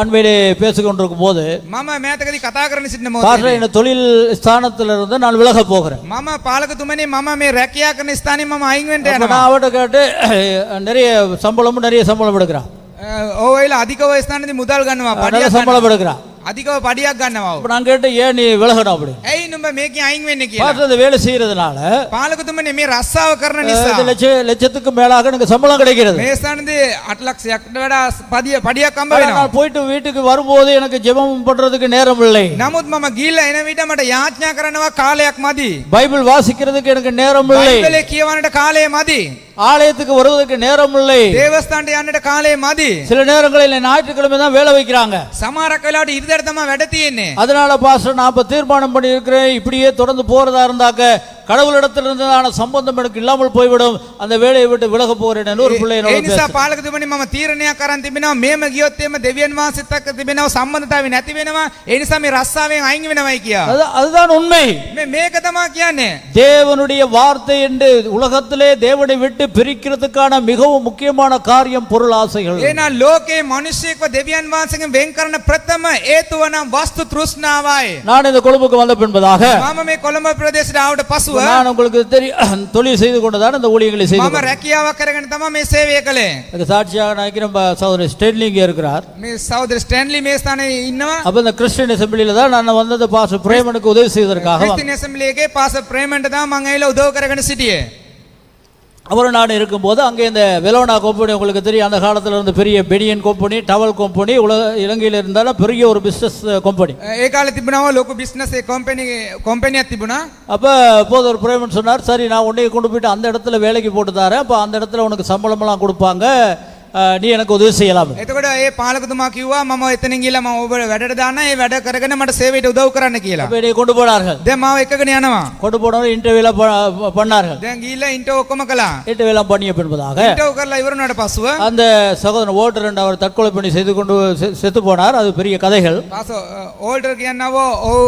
அண்மையிலே பேசிக்கொண்டிருக்கும் போது, මම මෑතකදී කතා කරන සිටින பாஸ்டர், මොහොතේ இந்த தொழில் ஸ்தானத்திலிருந்து நான் விலக போகிறேன். මම පාලකතුමනි මම මේ රැකියා කරන ස්ථානයේ මම අයින් වෙන්න அப்ப යනවා. நான் அவட்ட கேட்டு நிறைய சம்பளமும் நிறைய சம்பளம் எடுக்கிறான், ඕවෙලා අධිකව ස්ථානයේදී මුදල් ගන්නවා, நல்ல පඩියක් சம்பளம் எடுக்கிறான். අධිකව පඩියක් ගන්නවා. அப்ப நான் கேட்டேன், ஏன் நீ விலகணும் அப்படி? ඇයි නුඹ මේකෙන් අයින් වෙන්නේ කියලා. பாஸ்டர், இந்த வேலை செய்யறதுனால පාලකතුමනි මේ රස්සාව කරන නිසා லட்சத்துக்கு மேலாக எனக்கு சம்பளம் கிடைக்கிறது. මේ ස්ථානයේදී 8 ලක්ෂයකට වඩා පඩියක් හම්බ ஆனா වෙනවා. நான் போயிட்டு வீட்டுக்கு வரும்போது எனக்கு ஜெபம் பண்றதுக்கு நேரம் இல்லை, නමුත් මම ගිහිල්ලා එන විට මට යාඥා කරනවා කාලයක් මදි. பைபிள் வாசிக்கிறதுக்கு எனக்கு நேரம் இல்லை, බයිබලේ කියවන්නට කාලය මදි. ஆலயத்துக்கு வருவதற்கு நேரம் இல்லை. දේවස්ථානට යන්නට කාලය මදි. சில நேரங்களில் ஞாயிற்றுக்கிழமை தான் வேலை வைக்கிறாங்க. සමහරක් වෙලාවට ඉරිදට තමයි වැඩ තියෙන්නේ. அதனால பாஸ்டர், நான் இப்ப தீர்மானம் பண்ணி இருக்கிறேன், இப்படியே தொடர்ந்து போறதா இருந்தாக்க கடவுளிடத்திலிருந்தான சம்பந்தம் எனக்கு இல்லாமல் போய்விடும், அந்த வேலையை விட்டு விலக போறேன் ஒரு பிள்ளை ඒ என்னோட නිසා பேசுது. පාලකතුමනි මම තීරණයක් කරන් තිබෙනවා මේම ගියොත් එimhe දෙවියන් වහන්සේත් එක්ක තිබෙනව සම්බන්ධතාවය නැති වෙනවා. ඒ නිසා මේ රස්සාවෙන් අයින් වෙනවයි කියා. அதுதான் உண்மை. මේක තමයි කියන්නේ. தேவனுடைய வார்த்தை என்று உலகத்திலே தேவனை விட்டு பிரிக்கிறதுக்கான மிகவும் முக்கியமான காரியம் பொருள் ஆசைகள். එහෙනම් ලෝකේ මිනිස්සෙක්ව දෙවියන් වහන්සේගෙන් වෙන් කරන ප්‍රථම හේතුව නම් වස්තු තෘෂ්ණාවයි. நான் இந்த கொழும்புக்கு வந்த பின்பதாக මම මේ කොළඹ ප්‍රදේශයට ආවට පසුව நான் உங்களுக்கு தெரியும் தொழில் செய்து கொண்டுதான் இந்த ஊழியங்களை செய்து මම රැකියාවක් කරගෙන තමයි මේ සේවය කළේ. அதுக்கு சாட்சியாக நினைக்கிறேன் சகோதரர் ஸ்டென்லி இங்கே இருக்கிறார். මේ සහෝදර ස්ටැන්ලි මේ ස්ථානයේ ඉන්නවා. அப்ப இந்த கிறிஸ்டியன் அசெம்பிளில தான் நான் வந்தது பாஸ்டர் பிரேமனுக்கு உதவி செய்வதற்காக. ක්‍රිස්තියානි ඇසෙම්බලියේ පාස ප්‍රේමන්ට තමයි මම ඇවිල්ලා උදව් කරගෙන සිටියේ. அவரும் நான் இருக்கும்போது அங்கே இந்த வெலோனா கம்பெனி உங்களுக்கு தெரியும், அந்த காலத்தில் இருந்த பெரிய பெனியன் கம்பெனி, டவல் கம்பெனி, இலங்கையில் இருந்தாலும் பெரிய ஒரு பிசினஸ் கம்பெனி. ඒ කාලේ තිබුණා ලොකු බිස්නස් කම්පැනියක් තිබුණා. அப்ப போது ஒரு பிரேமன் சொன்னார், சரி நான் உன்னைய கொண்டு போயிட்டு அந்த இடத்துல வேலைக்கு போட்டு தரேன், அப்ப அந்த இடத்துல உனக்கு சம்பளமெல்லாம் கொடுப்பாங்க, நீ எனக்கு உதவி செய்யலாம். එතකොට ඒ පාලකතුමා කිව්වා මම එතනින් ගිහලා මම ඔබ වැඩට දාන්න, ඒ වැඩ කරගෙන මට සේවයට උදව් කරන්න කියලා. அப்ப என்னை கொண்டு போனார்கள். දැන් මාව එකගෙන යනවා. கொண்டு போனவர் இன்டர்வியூல பண்ணார்கள். දැන් ගිහිල්ලා ඉන්ටර්වයුව ඔක්කොම කළා. இன்டர்வியூலாம் பண்ணிய பின்பதாக ඉන්ටර්වයුව කරලා ඉවර වුණාට පස්සුව அந்த சகோதரன் ஓட்டர் என்று அவர் தற்கொலை பண்ணி செய்து கொண்டு செத்து போனார். அது பெரிய கதைகள். පාස ඕල්ටර් කියනව ඔව්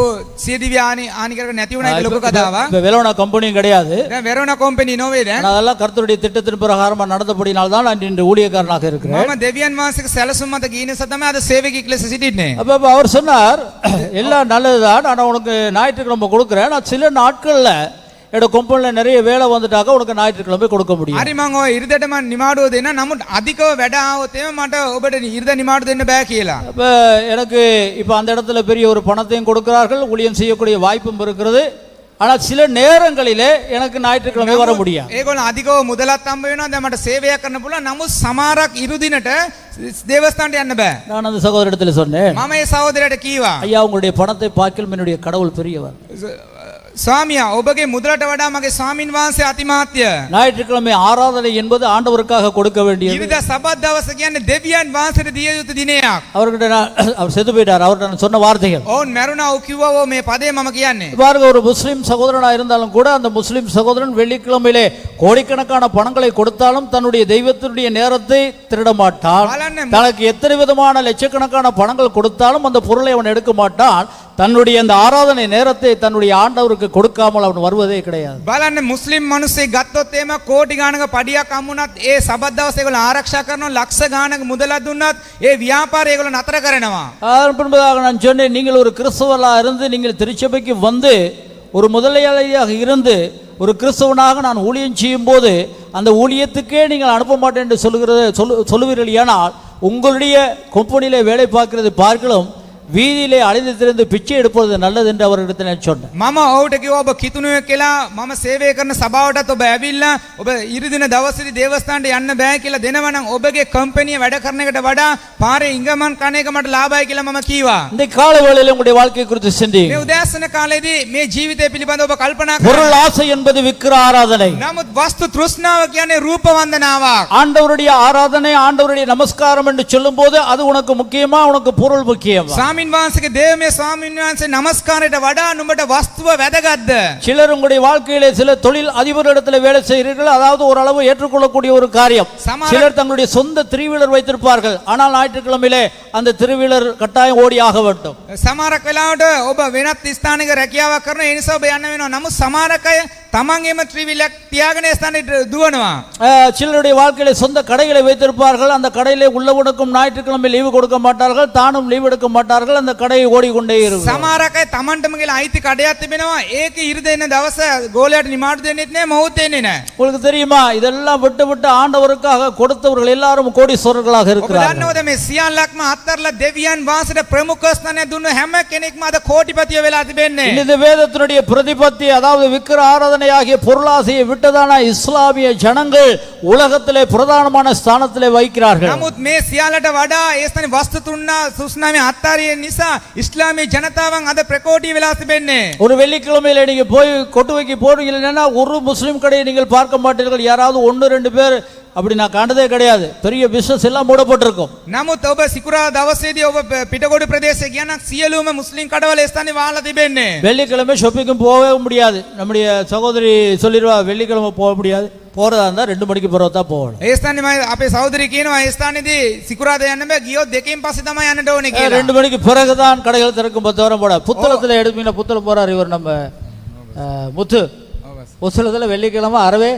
සියදිවි ආනි කරගෙන නැති වුණා ඒක ලොකු කතාවක්. இப்ப வெலோனா கம்பெனியும் கிடையாது. දැන් වෙරෝනා කම්පැනි නොවේ දැන්. ஆனா அதெல்லாம் கர்த்தருடைய திட்டத்தின் பிரகாரமா நடந்தபடினால் தான் நான் இன்று ஊழியக்காரனாக இருக்கிறேன். මම දෙවියන් වහන්සේගේ සැලසුම් මත ගිය නිසා තමයි අද සේවකයෙක් ලෙස සිටින්නේ. அப்ப அவர் சொன்னார், எல்லாம் நல்லதுதான், ஆனா உனக்கு ஞாயிற்றுக்கிழமை கொடுக்குறேன், நான் சில நாட்கள்ல என்னோட கம்பெனில நிறைய வேலை வந்துட்டாக்க உனக்கு ஞாயிற்றுக்கிழமை கொடுக்க முடியும். හරි මම ඔය ඉරිදට මම නිමාඩුව දෙන්න, නමුත් අධිකව වැඩ ආවොත් එම මට ඔබට ඉරිද නිමාඩු දෙන්න බෑ කියලා. அப்ப எனக்கு இப்ப அந்த இடத்துல பெரிய ஒரு பணத்தையும் கொடுக்கிறார்கள், ஊழியம் செய்யக்கூடிய வாய்ப்பும் இருக்கிறது. ஆனால் சில நேரங்களிலே எனக்கு ஞாயிற்றுக்கிழமை வர முடியாது. ඒගොල්ලෝ අධිකව මුදලත් හම්බ වෙනවා. දැන් මට සේවයක් කරන්න පුළුවන්. නමුත් සමහරක් ඉරු දිනට දේවස්ථානට යන්න බෑ. நான் அந்த சகோதரிடத்தில் சொன்னேன், මම ඒ සහෝදරයට කීවා, ஐயா உங்களுடைய பணத்தை பார்க்கிலும் என்னுடைய கடவுள் பெரியவர். ස්වාමියා ඔබගේ මුදලට වඩා මගේ ස්වාමින් වහන්සේ අතිමාත්‍ය. ஞாயிற்றுக்கிழமை ஆராதனை என்பது ஆண்டவருக்காக கொடுக்க வேண்டியது. ඉරිදා සබත් දවස කියන්නේ දෙවියන් වහන්සේට දිය යුතු දිනයක්. அவர்கிட்ட அவர் செத்து போயிட்டார். அவர்கிட்ட நான் சொன்ன வார்த்தைகள் ඔවුන් මැරුණා. ඔව් කිව්වා මේ පදේ මම කියන්නේ. பாருங்க, ஒரு முஸ்லிம் சகோதரனா இருந்தாலும் கூட அந்த முஸ்லிம் சகோதரன் வெள்ளிக்கிழமையிலே கோடிக்கணக்கான பணங்களை கொடுத்தாலும் தன்னுடைய தெய்வத்தினுடைய நேரத்தை திருட மாட்டான். தனக்கு எத்தனை விதமான லட்சக்கணக்கான பணங்கள் கொடுத்தாலும் அந்த பொருளை அவன் எடுக்க மாட்டான். தன்னுடைய அந்த ஆராதனை நேரத்தை தன்னுடைய ஆண்டவருக்கு கொடுக்காமல் அவன் வருவதே கிடையாது. බලන්න මුස්ලිම් මිනිස්සෙක් ගත්තොත් එහෙම කෝටි ගානක පඩියක් හම්බුණත් ඒ සබත් දවසේ ඒගොල්ලෝ ආරක්ෂා කරනවා. ලක්ෂ ගානක මුදලක් දුන්නත් ඒ ව්‍යාපාරය ඒගොල්ලෝ නතර කරනවා. அதன் பின்பதாக நான் சொன்னேன், நீங்கள் ஒரு கிறிஸ்தவலா இருந்து நீங்கள் திருச்சபைக்கு வந்து ஒரு முதலாளியாக இருந்து ஒரு கிறிஸ்தவனாக நான் ஊழியம் செய்யும் போது அந்த ஊழியத்துக்கே நீங்கள் அனுப்ப மாட்டேன் என்று சொல்லுவீர்கள். ஏனால் உங்களுடைய கம்பெனியிலே வேலை பார்க்கிறது பார்க்கலாம் வீதியிலே அலைந்து திரிந்து பிச்சை எடுப்பது நல்லது என்று அவர்களிடத்தில் நான் சொன்னேன். මම ඔහුට කිව්වා ඔබ කිතුණුවෙක් කියලා මම සේවය කරන සභාවටත් ඔබ ඇවිල්ලා ඔබ ඉරිදින දවසේදී දේවස්ථානට යන්න බෑ කියලා දෙනවනම් ඔබගේ කම්පැනිය වැඩ කරන එකට වඩා පාරේ ඉංගමන් කන එක මට ලාභයි කියලා මම කීවා. இந்த காலை வேளையிலே உங்களுடைய வாழ்க்கை குறித்து சிந்தியுங்கள். මේ උදෑසන කාලේදී මේ ජීවිතය පිළිබඳව ඔබ කල්පනා பொருள் කරන්න. ஆசை என்பது விக்கிர ஆராதனை. නමුත් වස්තු තෘෂ්ණාව කියන්නේ රූප වන්දනාවක්. ஆண்டவருடைய ஆராதனை ஆண்டவருடைய நமஸ்காரம் என்று சொல்லும்போது அது உனக்கு முக்கியமா உனக்கு பொருள் முக்கியமா? ස්වාමින් වහන්සේගේ දේවමය ස්වාමින් වහන්සේ නමස්කාරයට වඩා නුඹට වස්තුව වැදගත්ද? சிலர் உங்களுடைய வாழ்க்கையிலே சில தொழில் அதிபரிடத்தில் வேலை செய்கிறீர்கள், அதாவது ஓரளவு ஏற்றுக்கொள்ளக்கூடிய ஒரு காரியம். சிலர் தங்களுடைய சொந்த த்ரீவீலர் வைத்திருப்பார்கள், ஆனால் ஞாயிற்றுக்கிழமையிலே அந்த த்ரீவீலர் கட்டாயம் ஓடி ஆக வேண்டும். සමහරක් වෙලාවට ඔබ වෙනත් ස්ථානයක රැකියාවක් කරන ඒ නිසා ඔබ යන්න වෙනවා. නමුත් සමහරක් අය තමන්ගේම ත්‍රිවිලක් තියාගෙන ස්ථානෙට දුවනවා. சிலருடைய வாழ்க்கையிலே சொந்த கடைகளை வைத்திருப்பார்கள், அந்த கடையிலே உள்ளவனுக்கும் ஞாயிற்றுக்கிழமை லீவு கொடுக்க மாட்டார்கள், தானும் லீவு எடுக்க மாட்டார்கள், அந்த கடையை ஓடிக்கொண்டே இருக்கும். සමහරක් අය තමන්ටම කියලා අයිති කඩයක් තිබෙනවා. ඒක ඉර දෙන්න දවස ගෝලයට නිමාඩු දෙන්නෙත් නෑ, මොහොත් දෙන්නේ නෑ. உங்களுக்கு தெரியுமா, இதெல்லாம் விட்டு விட்டு ஆண்டவருக்காக கொடுத்தவர்கள் எல்லாரும் கோடீஸ்வரர்களாக ඔබ இருக்கிறார்கள். දන්නවද මේ සියල්ලක්ම අත්තරලා දෙවියන් වහන්සේට ප්‍රමුඛ ස්ථානය දුන්න හැම කෙනෙක්ම අද කෝටිපතිය වෙලා තිබෙන්නේ. இந்த வேதத்தினுடைய பிரதிபத்தி, அதாவது விக்கிர ஆராதனையாகிய பொருளாசையை விட்டதான இஸ்லாமிய ஜனங்கள் உலகத்திலே பிரதானமான ஸ்தானத்திலே வைக்கிறார்கள். නමුත් මේ සියල්ලට වඩා ඒ ස්ථානේ වස්තු තෘෂ්ණාවේ අත්තාරිය නිසා ඉස්ලාමීය ජනතාවන් අද ප්‍රකෝටි වෙලා තිබෙන්නේ. ஒரு வெள்ளிக்கிழமையில நீங்க போய் கொட்டுவைக்கு போறீங்கன்னா ஒரு முஸ்லிம் கடையை நீங்கள் பார்க்க மாட்டீர்கள். யாராவது ஒன்று ரெண்டு பேர், அப்படி நான் கண்டதே கிடையாது. பெரிய பிசினஸ் எல்லாம் மூடப்பட்டிருக்கும். නමුත් ඔබ සිකුරා දවසේදී ඔබ පිටකොඩු ප්‍රදේශයේ ගියා සියලුම මුස්ලිම් කඩවල ස්ථානේ වහලා තිබෙන්නේ. வெள்ளிக்கிழமை ஷாப்பிங்கும் போகவே முடியாது. நம்முடைய சகோதரி சொல்லிடுவா, வெள்ளிக்கிழமை போக முடியாது, போறதா இருந்தா 2 மணிக்கு பிறகு தான் போகணும். ඒ ස්ථානේ මම අපේ සහෝදරිය කියනවා ඒ ස්ථානේදී සිකුරාදා යන්න බෑ, ගියොත් 2න් පස්සේ තමයි යන්න ඕනේ කියලා. 2 மணிக்கு பிறகுதான் கடைகள் திறக்கும். 10 வரை போட புத்தளத்துல எடுப்பீங்கன்னா புத்தளம் போறாரு இவர் நம்ம முத்து. புத்தளத்துல வெள்ளிக்கிழமை அறவே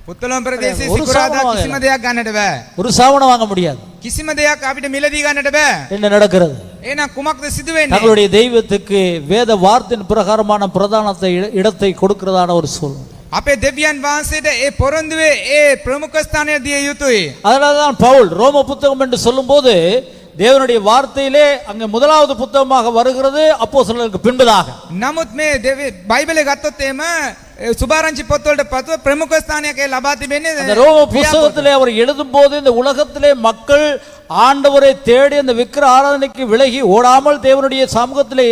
පුත්තලම් ප්‍රදේශයේ සිකුරාදා කිසිම දෙයක් ගන්නට බෑ. ஒரு சாவனம் வாங்க முடியாது. කිසිම දෙයක් අපිට මිලදී ගන්නට බෑ. என்ன நடக்கிறது? එහෙනම් කුමක්ද සිදු වෙන්නේ? தங்களுடைய தெய்வத்துக்கு வேத வார்த்தையின் பிரகாரமான பிரதானத்தை இடத்தை கொடுக்கிறதான ஒரு சூழ்நிலை. අපේ දෙවියන් වහන්සේට ඒ පොරොන්දුවේ ඒ ප්‍රමුඛ ස්ථානය දිය යුතුයි. அதனாலதான் பவுல் ரோம புத்தகம் என்று சொல்லும்போது தேவனுடைய வார்த்தையிலே அங்கே முதலாவது புத்தகமாக வருகிறது அப்போஸ்தலர்களுக்கு பின்பதாக. නමුත් මේ බයිබලේ ගත්තොත් එහෙම සුභාරංචි පොත්වලට පසුව ප්‍රමුඛ ස්ථානයක් ලබා තිබෙන්නේ. அந்த ரோம புத்தகத்திலே அவர் எழுதும்போது இந்த உலகத்திலே மக்கள் ஆண்டவரை தேடி அந்த விக்கிர ஆராதனைக்கு விலகி ஓடாமல் தேவனுடைய சமூகத்திலே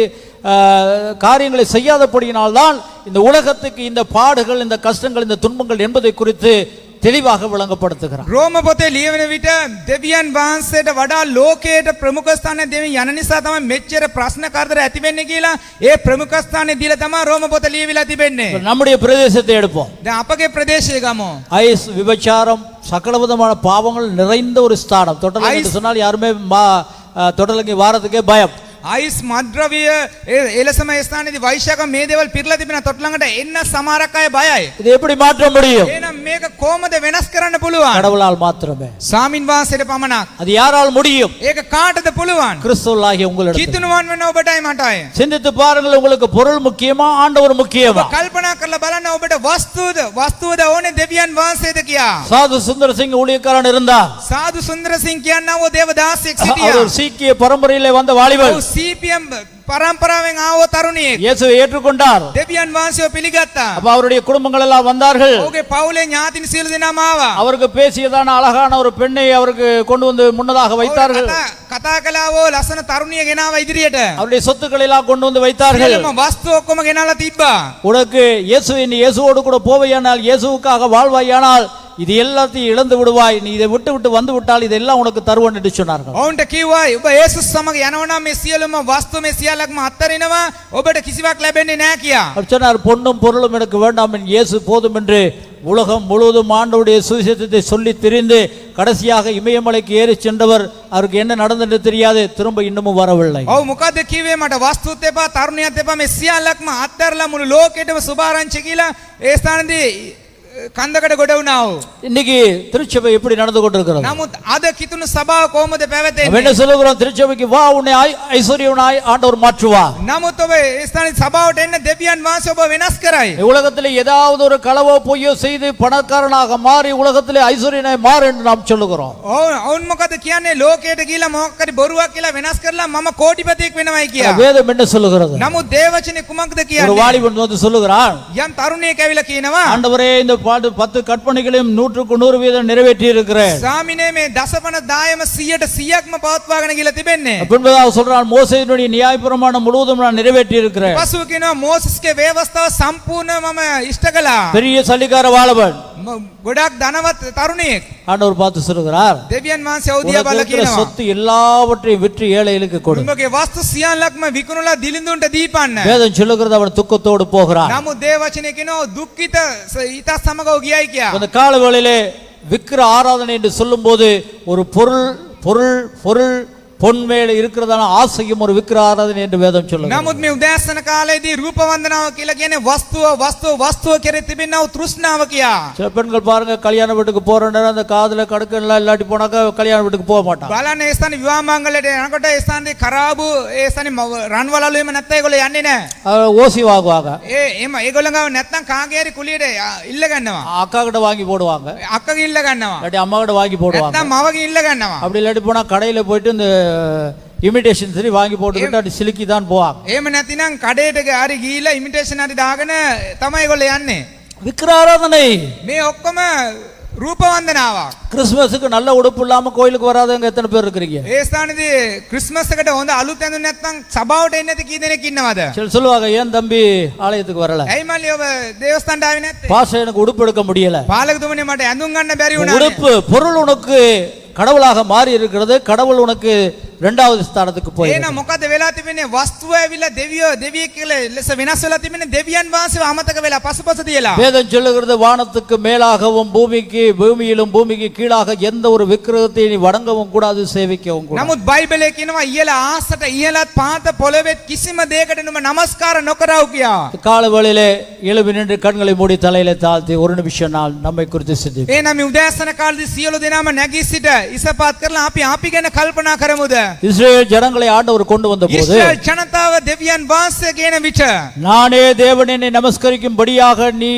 காரியங்களை செய்யாதபடியினால்தான் இந்த உலகத்துக்கு இந்த பாடுகள், இந்த கஷ்டங்கள், இந்த துன்பங்கள் என்பதை குறித்து தெளிவாக விளங்கப்படுத்துகிறார். රෝම පොතේ ලියවෙන විට දෙවියන් වහන්සේට වඩා ලෝකයට ප්‍රමුඛ ස්ථානය දෙමින් යන නිසා තමයි මෙච්චර ප්‍රශ්න කරදර ඇති වෙන්නේ කියලා ඒ ප්‍රමුඛ ස්ථානය දීලා තමයි රෝම පොත ලියවිලා තිබෙන්නේ. நம்முடைய பிரதேசத்தை எடுப்போம். දැන් අපගේ ප්‍රදේශය ගමු. ஐஸ், விபச்சாரம், சகல விதமான பாவங்கள் நிறைந்த ஒரு ஸ்தானம். தொட்டலங்கி சொன்னால் யாருமே தொட்டலங்கி வாரத்துக்கே பயம். අයිස් මද්‍රව්‍ය එලසම ස්ථානයේදී වෛශ්‍යක මේ දේවල් පිරලා තිබෙන තොට ළඟට එන්න සමහරක් අය බයයි. இது எப்படி மாற்ற முடியும்? එහෙනම් මේක කොහොමද වෙනස් කරන්න පුළුවන්? கடவுளால் மாத்திரமே. ස්වාමින් වහන්සේට පමණක්. அது யாரால் முடியும்? ඒක කාටද පුළුවන්? கிறிஸ்துவாகிய உங்களிடத்தில். කිතුණුවන් වෙන ඔබටයි මටයි. சிந்தித்து பாருங்கள், உங்களுக்கு பொருள் முக்கியமா ஆண்டவர் முக்கியமா? කල්පනා කරලා බලන්න ඔබට වස්තුවද ඕනේ දෙවියන් වහන්සේද කියා. சாது சுந்தர சிங் ஊழியக்காரன் இருந்தார். සාදු සුන්දර සිං කියනවා දේවදාසෙක් සිටියා. அவர் சீக்கிய பரம்பரையிலே வந்த வாலிபர். CPM පරම්පරාවෙන් ආව තරුණියෙක් இயேசுவை ஏற்றுக்கொண்டார். දෙවියන් වහන්සේව පිළිගත්තා. அப்ப அவருடைய குடும்பங்கள் எல்லாம் வந்தார்கள். ඔහුගේ පවුලේ ඥාතින් සියලු දෙනාම ආවා. அவருக்கு பேசியதான அழகான ஒரு பெண்ணை அவருக்கு கொண்டு வந்து முன்னதாக வைத்தார்கள். කතා කළාව ලස්සන තරුණිය ගෙනාව ඉදිරියට. அவருடைய சொத்துக்களை எல்லாம் கொண்டு வந்து வைத்தார்கள். සියලුම වස්තු ඔක්කොම ගෙනලා තිබ්බා. உனக்கு நீ இயேசுவோடு கூட போவையானால், இயேசுவுக்காக வாழ்வாயானால் இது எல்லாத்தையும் இழந்து விடுவாய், நீ இதை விட்டு விட்டு வந்து விட்டால் இதெல்லாம் உனக்கு தருவேன் என்று சொன்னார்கள். ඔවුන්ට කිව්වා ඔබ යේසුස් සමග යනවා නම් මේ සියලුම වස්තු මේ සියල්ලක්ම අත්තරිනවා, ඔබට කිසිවක් ලැබෙන්නේ නැහැ කියා. அவர் சொன்னார், பொன்னும் பொருளும் எனக்கு வேண்டாம், என் இயேசு போதும் என்று உலகம் முழுவதும் ஆண்டவருடைய சுவிசேஷத்தை சொல்லி திரிந்து கடைசியாக இமயமலைக்கு ஏறி சென்றவர். அவருக்கு என்ன நடந்தது தெரியாது, திரும்ப இன்னமும் வரவில்லை. ඔව් මොකද්ද කිව්වේ? මට වස්තුත් එපා, තරුණියත් එපා, මේ සියල්ලක්ම අත්හැරලා මුළු ලෝකෙටම සුභාරංචි කියලා ඒ ස්ථානදී කන්දකට ගොඩ වුණා. இன்னைக்கு திருச்சபை எப்படி நடந்து கொண்டிருக்கிறது? නමුත් අද කිතුණු සභාව කොහොමද நம்ம පැවතෙන්නේ? என்ன சொல்லுகிறோம்? திருச்சபைக்கு வா, உன்னை ஐஸ்வர்யவனாய் ஆண்டவர் மாற்றுவார். නමුත් ඔබ ඒ ස්ථානයේ සභාවට එන්න දෙවියන් වහන්සේ ඔබ වෙනස් කරයි. உலகத்திலே ஏதாவது ஒரு களவோ பொய்யோ செய்து பணக்காரனாக மாறி உலகத்திலே ஐஸ்வர்யனாய் மாறு என்று நாம் சொல்லுகிறோம். ඔවුන් මොකද කියන්නේ? ලෝකයට ගිහිලා මොකක් හරි බොරුවක් කියලා වෙනස් කරලා මම කෝටිපතියෙක් වෙනවයි කියා. வேதம் என்ன சொல்லுகிறது? නමුත් දේවචනේ කුමක්ද ஒரு කියන්නේ? வாலிபன் வந்து சொல்லுகிறான், යම් තරුණයෙක් ඇවිල්ලා කියනවා, ஆண்டவரே இந்த 10 கற்பனைகளையும் 100% நிறைவேற்றி இருக்கிறேன். ස්වාමිනේ මේ දසපන දායම 100%ක්ම පවත්වාගෙන ගිහලා තිබෙන්නේ. பின்பதாக சொல்றான், மோசேயினுடைய நியாயப்பிரமாணம் முழுவதும் நான் நிறைவேற்றி இருக்கிறேன். පසුව කියනවා මෝසස්ගේ ව්‍යවස්ථාව සම්පූර්ණ මම ඉෂ්ට කළා. பெரிய சல்லிக்கார வாலிபன் ගොඩක් ධනවත් තරුණයෙක්. ஆண்டவர் பார்த்து சொல்லுகிறார், දෙවියන් වහන්සේ ඔව්දියා உனக்கு බල இருக்கிற කියනවා, சொத்து எல்லாவற்றையும் விற்று ஏழைகளுக்கு கொடு. උඹගේ වස්තු සියල්ලක්ම විකුණලා දිලිඳුන්ට දීපන්න. வேதம் சொல்லுகிறது, அவன் துக்கத்தோடு போகிறான். නමුත් දේවචනේ කියනවා දුක්ඛිත ඊට සමගව ගියයි කියා. அந்த காலவேளையிலே விக்கிர ஆராதனை என்று சொல்லும்போது ஒரு பொருள் பொருள் பொருள் பொன் மேல இருக்கிறதான ஆசையும் ஒரு விக்கிர ஆராதனை என்று வேதம் சொல்லுகிறது. නමුත් මේ උදෑසන කාලේදී රූප වන්දනාව කියලා කියන්නේ වස්තුව කෙරේ තිබෙනා තෘෂ්ණාව කියා. சில பெண்கள் பாருங்க, கல்யாண வீட்டுக்கு போற நேரம் அந்த காதுல கடுக்கன் எல்லாம் இல்லாட்டி போனாக்கா கல்யாண வீட்டுக்கு போக மாட்டான். බලන්න ඒ ස්ථානේ විවාහ මංගලයට යනකොට ඒ ස්ථානේ කරාබු ඒ ස්ථානේ රන් වලලු එම නැත්නම් ඒගොල්ලෝ යන්නේ නැහැ. ஓசி வாங்குவாங்க, එම ඒගොල්ලෝ ගාව නැත්නම් කාගේ හරි කුලියට ඉල්ල ගන්නවා. அக்கா கிட்ட வாங்கி போடுவாங்க, අක්කගේ ඉල්ල ගන්නවා. இல்லாட்டி அம்மா கிட்ட வாங்கி போடுவாங்க. නැත්නම් මවගේ ඉල්ල ගන්නවා. அப்படி இல்லாட்டி போனா கடையில போயிட்டு இந்த இமிடேஷன் சரி வாங்கி போட்டுக்கிட்டு அப்படி சிலுக்கி தான் போவாங்க. එහෙම නැතිනම් කඩේට හරි ගිහිල්ලා ඉමිටේෂන් හරි දාගෙන තමයි ඒගොල්ලෝ යන්නේ. விக்கிர ஆராதனை. මේ ඔක්කොම රූප වන්දනාවක්. கிறிஸ்துமஸுக்கு நல்ல உடுப்பு இல்லாம கோயிலுக்கு வராதவங்க எத்தனை பேர் இருக்கிறீங்க? ඒ ස්ථානේදී ක්‍රිස්මස් එකට හොඳ අලුත් ඇඳුම් නැත්නම් සභාවට එන්නේ නැති කී දෙනෙක් ඉන්නවද? சில சொல்லுவாங்க, ஏன் தம்பி ஆலயத்துக்கு வரல? ඇයි මල්ලි ඔබ දේවස්ථානට ආවේ නැත්තේ? பாஸ்டர் எனக்கு உடுப்பு எடுக்க முடியல. පාලකතුමනි මට ඇඳුම් ගන්න බැරි වුණා. உடுப்பு பொருள் உனக்கு கடவுளாக மாறி இருக்கிறது, கடவுள் உனக்கு இரண்டாவது ஸ்தானத்துக்கு போய். එහෙනම් මොකද වෙලා තිබෙන්නේ? වස්තුව ඇවිල්ලා දෙවියෙක් කියලා ලෙස වෙනස් වෙලා තිබෙන්නේ, දෙවියන් වහන්සේව අමතක වෙලා පසුපස තියලා. வேதம் சொல்லுகிறது, வானத்துக்கு மேலாகவும் பூமியிலும் பூமிக்கு கீழாக எந்த ஒரு விக்கிரகத்தை நீ வணங்கவும் கூடாது, சேவிக்கவும் கூடாது. නමුත් බයිබලයේ කියනවා ඉහළ ආසට ඉහළත් පහත පොළොවේ කිසිම දෙයකට නුඹ নমස්කාර නොකරව කියා. கால வேளையிலே எழுப்பி நின்று கண்களை மூடி தலையில தாழ்த்தி ஒரு நிமிஷம் நாள் நம்மை குறித்து சிந்திப்போம். එහෙනම් මේ උදෑසන කාලේදී සියලු දෙනාම නැගී සිට ඉසපාත් කරලා අපි ගැන කල්පනා කරමුද? இஸ்ரவேல் ஜனங்களை ஆண்டவர் கொண்டு வந்த போது, ඉස්රායල් ජනතාව දෙවියන් වහන්සේ කියන විට, நானே தேவன் என்னை நமஸ்கரிக்கும்படியாக நீ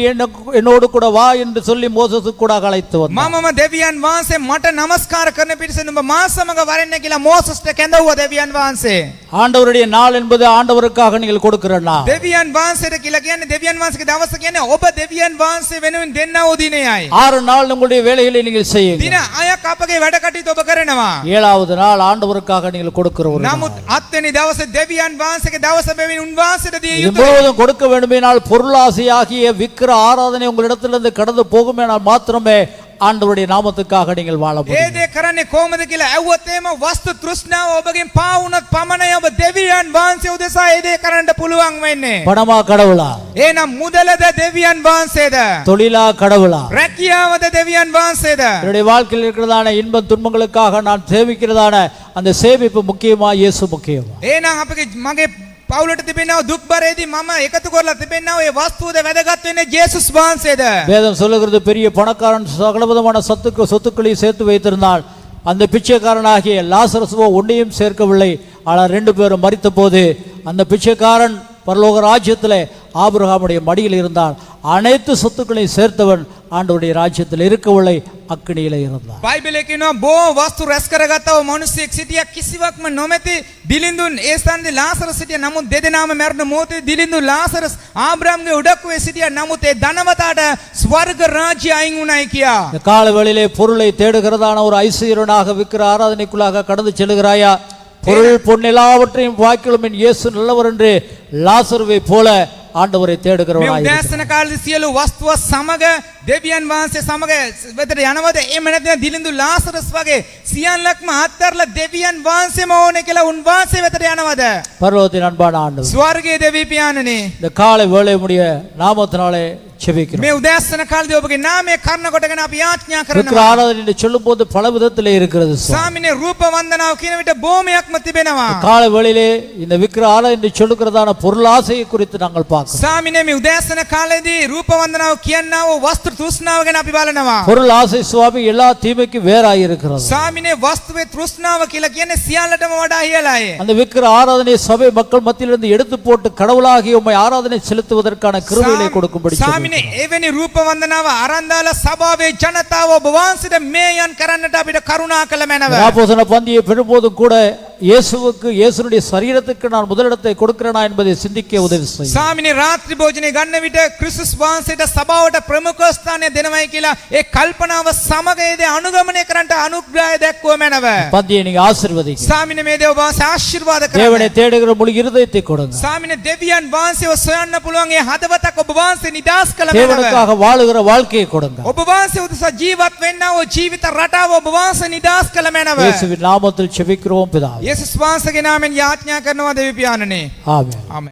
என்னோடு கூட வா என்று சொல்லி மோசேசுக்கு கூட அழைத்து வந்தார். මමම දෙවියන් වහන්සේ මට নমස්කාර කරන පිරිස නුඹ මා සමග වරෙන්න කියලා මෝසස්ට කැඳවුවා දෙවියන් වහන්සේ. ஆண்டவருடைய நாள் என்பது ஆண்டவருக்காக நீங்கள் கொடுக்கிற நாள். දෙවියන් වහන්සේට කියලා කියන්නේ, දෙවියන් වහන්සේගේ දවස කියන්නේ ඔබ දෙවියන් වහන්සේ වෙනුවෙන් දෙන්නා වූ දිනයයි. 6 நாள் உங்களுடைய வேலைகளை நீங்கள் செய்யுங்கள். දින 6ක් අපගේ වැඩ කටයුතු ඔබ කරනවා. 7வது நாள் ஆண்டவருக்காக நீங்கள் கொடுக்கிற ஒரு நாள். නමුත් 7 වෙනි දවසේ දෙවියන් වහන්සේගේ දවස බැවින් උන්වහන්සේට දිය இது යුතුයි. முழுவதும் கொடுக்க வேண்டுமானால் பொருளாசையாகிய விக்கிர ஆராதனை உங்களிடத்திலிருந்து கடந்து போகுமேனால் மாத்திரமே ஆண்டவருடைய நாமத்துக்காக நீங்கள் வாழ ඒ முடியும். දේ කරන්නේ කොහොමද කියලා ඇහුවොත් එම වස්තු තෘෂ්ණාව ඔබගෙන් පාවුනොත් පමණයි ඔබ දෙවියන් වහන්සේ උදෙසා ඒ දේ කරන්න පුළුවන් වෙන්නේ. பணமா கடவுளா? එහෙනම් මුදලද දෙවියන් වහන්සේද? தொழிலா கடவுளா? රැකියාවද දෙවියන් වහන්සේද? என்னுடைய வாழ்க்கையில் இருக்கிறதான இன்ப துன்பங்களுக்காக நான் சேவிக்கிறதான அந்த சேவிப்பு முக்கியமா, இயேசு முக்கியமா? එහෙනම් අපගේ මගේ පවුලට තිබෙනව දුක් බරේදී මම එකතු කරලා තිබෙනව ඒ වස්තුවද වැදගත් වෙන්නේ ජේසුස් වහන්සේද? வேதம் சொல்லுகிறது, பெரிய பணக்காரன் சகலவிதமான சொத்துக்களை சேர்த்து வைத்திருந்தால் அந்த பிச்சைக்காரனாகிய லாசரசுவோ ஒன்றையும் சேர்க்கவில்லை. ஆனால் 2 பேரும் மரித்த போது அந்த பிச்சைக்காரன் பரலோக ராஜ்யத்திலே ஆபிரகாமுடைய மடியில் இருந்தான். அனைத்து சொத்துக்களையும் சேர்த்தவன் ஆண்டவருடைய ராஜ்யத்தில் இருக்கவில்லை, அக்கினியிலே இருந்தான். බයිබලයේ කියනවා බොහෝ වස්තු රැස් කරගත්තව මිනිසෙක් සිටියා කිසිවක්ම නොමැති දිලිඳුන් ඒ ස්ථානයේ ලාසරස් සිටියා. නමුත් දෙදෙනාම මැරුණ මොහොතේ දිලිඳුන් ලාසරස් ආබ්‍රහම්ගේ උඩකුවේ සිටියා. නමුත් ඒ ධනවතාට ස්වර්ග රාජ්‍ය අයින් වුණයි කියා. இந்த கால வேளையிலே பொருளை தேடுகிறதான ஒரு ஐஸ்வர்யனாக விக்கிர ஆராதனைக்குள்ளாக கடந்து செல்கிறாயா? பொருள் பொன் எல்லாவற்றையும் வாக்கிலும் என் இயேசு நல்லவர் என்று லாசருவை போல ஆண்டவரை මේ தேடுகிறவனாய் උදෑසන කාලේ සියලු වස්තුව සමග දෙවියන් වහන්සේ සමග වෙතට යනවද? එහෙම නැත්නම් දිලිඳු ලාසරස් වගේ සියල්ලක්ම අත්හැරලා දෙවියන් වහන්සේම ඕනේ කියලා උන්වහන්සේ වෙතට යනවද? பரலோகத்தின் அன்பான ஆண்டவர், ස්වර්ගයේ දෙවි පියාණනේ, இந்த காலை வேளை முடிய நாமத்தினாலே செபிக்கிறோம். මේ උදෑසන කාලේදී ඔබගේ නාමය කර්ණ කොටගෙන අපි යාඥා விக்கிர කරනවා. ஆராதனை என்று சொல்லும் போது பல விதத்திலே இருக்கிறது சுவாமி. ස්වාමිනේ රූප වන්දනාව කියන විට බොහොමයක්ම තිබෙනවා. காலை வேளையிலே இந்த விக்கிர ஆராதனை என்று சொல்லுகிறதான பொருளாசையை குறித்து நாங்கள் பார்க்கிறோம். ස්වාමිනේ මේ උදෑසන කාලේදී රූප වන්දනාව කියනවා වස්තු තෘෂ්ණාව ගැන අපි බලනවා. பொருள் ஆசை சுவாமி எல்லா தீமைக்கும் வேறாய் இருக்கிறது. ස්වාමිනේ වස්තුවේ තෘෂ්ණාව කියලා කියන්නේ සියල්ලටම වඩා ඉහළයි. அந்த விக்கிர ஆராதனை சபை மக்கள் மத்தியிலிருந்து எடுத்து போட்டு கடவுளாகிய உம்மை ஆராதனை செலுத்துவதற்கான கிருபையை கொடுக்கும்படி ස්වාමිනේ එවැනි රූප වන්දනාව අරන් දාලා සභාවේ ජනතාව ඔබ වහන්සේට මේයන් කරන්නට අපිට කරුණා කළ මැනව. ராபோசன பந்தியை பெறும்போதும் கூட இயேசுவுக்கு இயேசுனுடைய சரீரத்துக்கு நான் முதலிடத்தை கொடுக்கிறேனா என்பதை சிந்திக்க உதவி செய்யும். ස්වාමිනේ රාත්‍රී භෝජනේ ගන්න විට ක්‍රිස්තුස් වහන්සේට සභාවට ප්‍රමුඛ ස්ථානය දෙනවයි කියලා ඒ කල්පනාව සමග ඒ අනුගමනය කරන්නට අනුග්‍රහය දැක්වුව මැනව. பந்தியை நீங்க ஆசீர்வதிங்க. ස්වාමිනේ මේ දේව වහන්සේ ආශිර්වාද தேவனை කරන්න. தேடுகிற முழு இருதயத்தை கொடுங்க. ස්වාමිනේ දෙවියන් වහන්සේව සොයන්න පුළුවන් ඒ හදවතක් ඔබ වහන්සේ නිදාස් කළ මැනව. தேவனுக்காக வாழுகிற வாழ்க்கையை கொடுங்க. ඔබ වහන්සේ උදෙසා ජීවත් වෙන්නා වූ ජීවිත රටාව ඔබ වහන්සේ නිදාස් කළ මැනව. இயேசுவின் நாமத்தில் செபிக்கிறோம் பிதாவே. යේසුස් වහන්සේගේ නාමයෙන් යාඥා කරනවා දෙවි පියාණනේ. ஆமென். ආමේන්.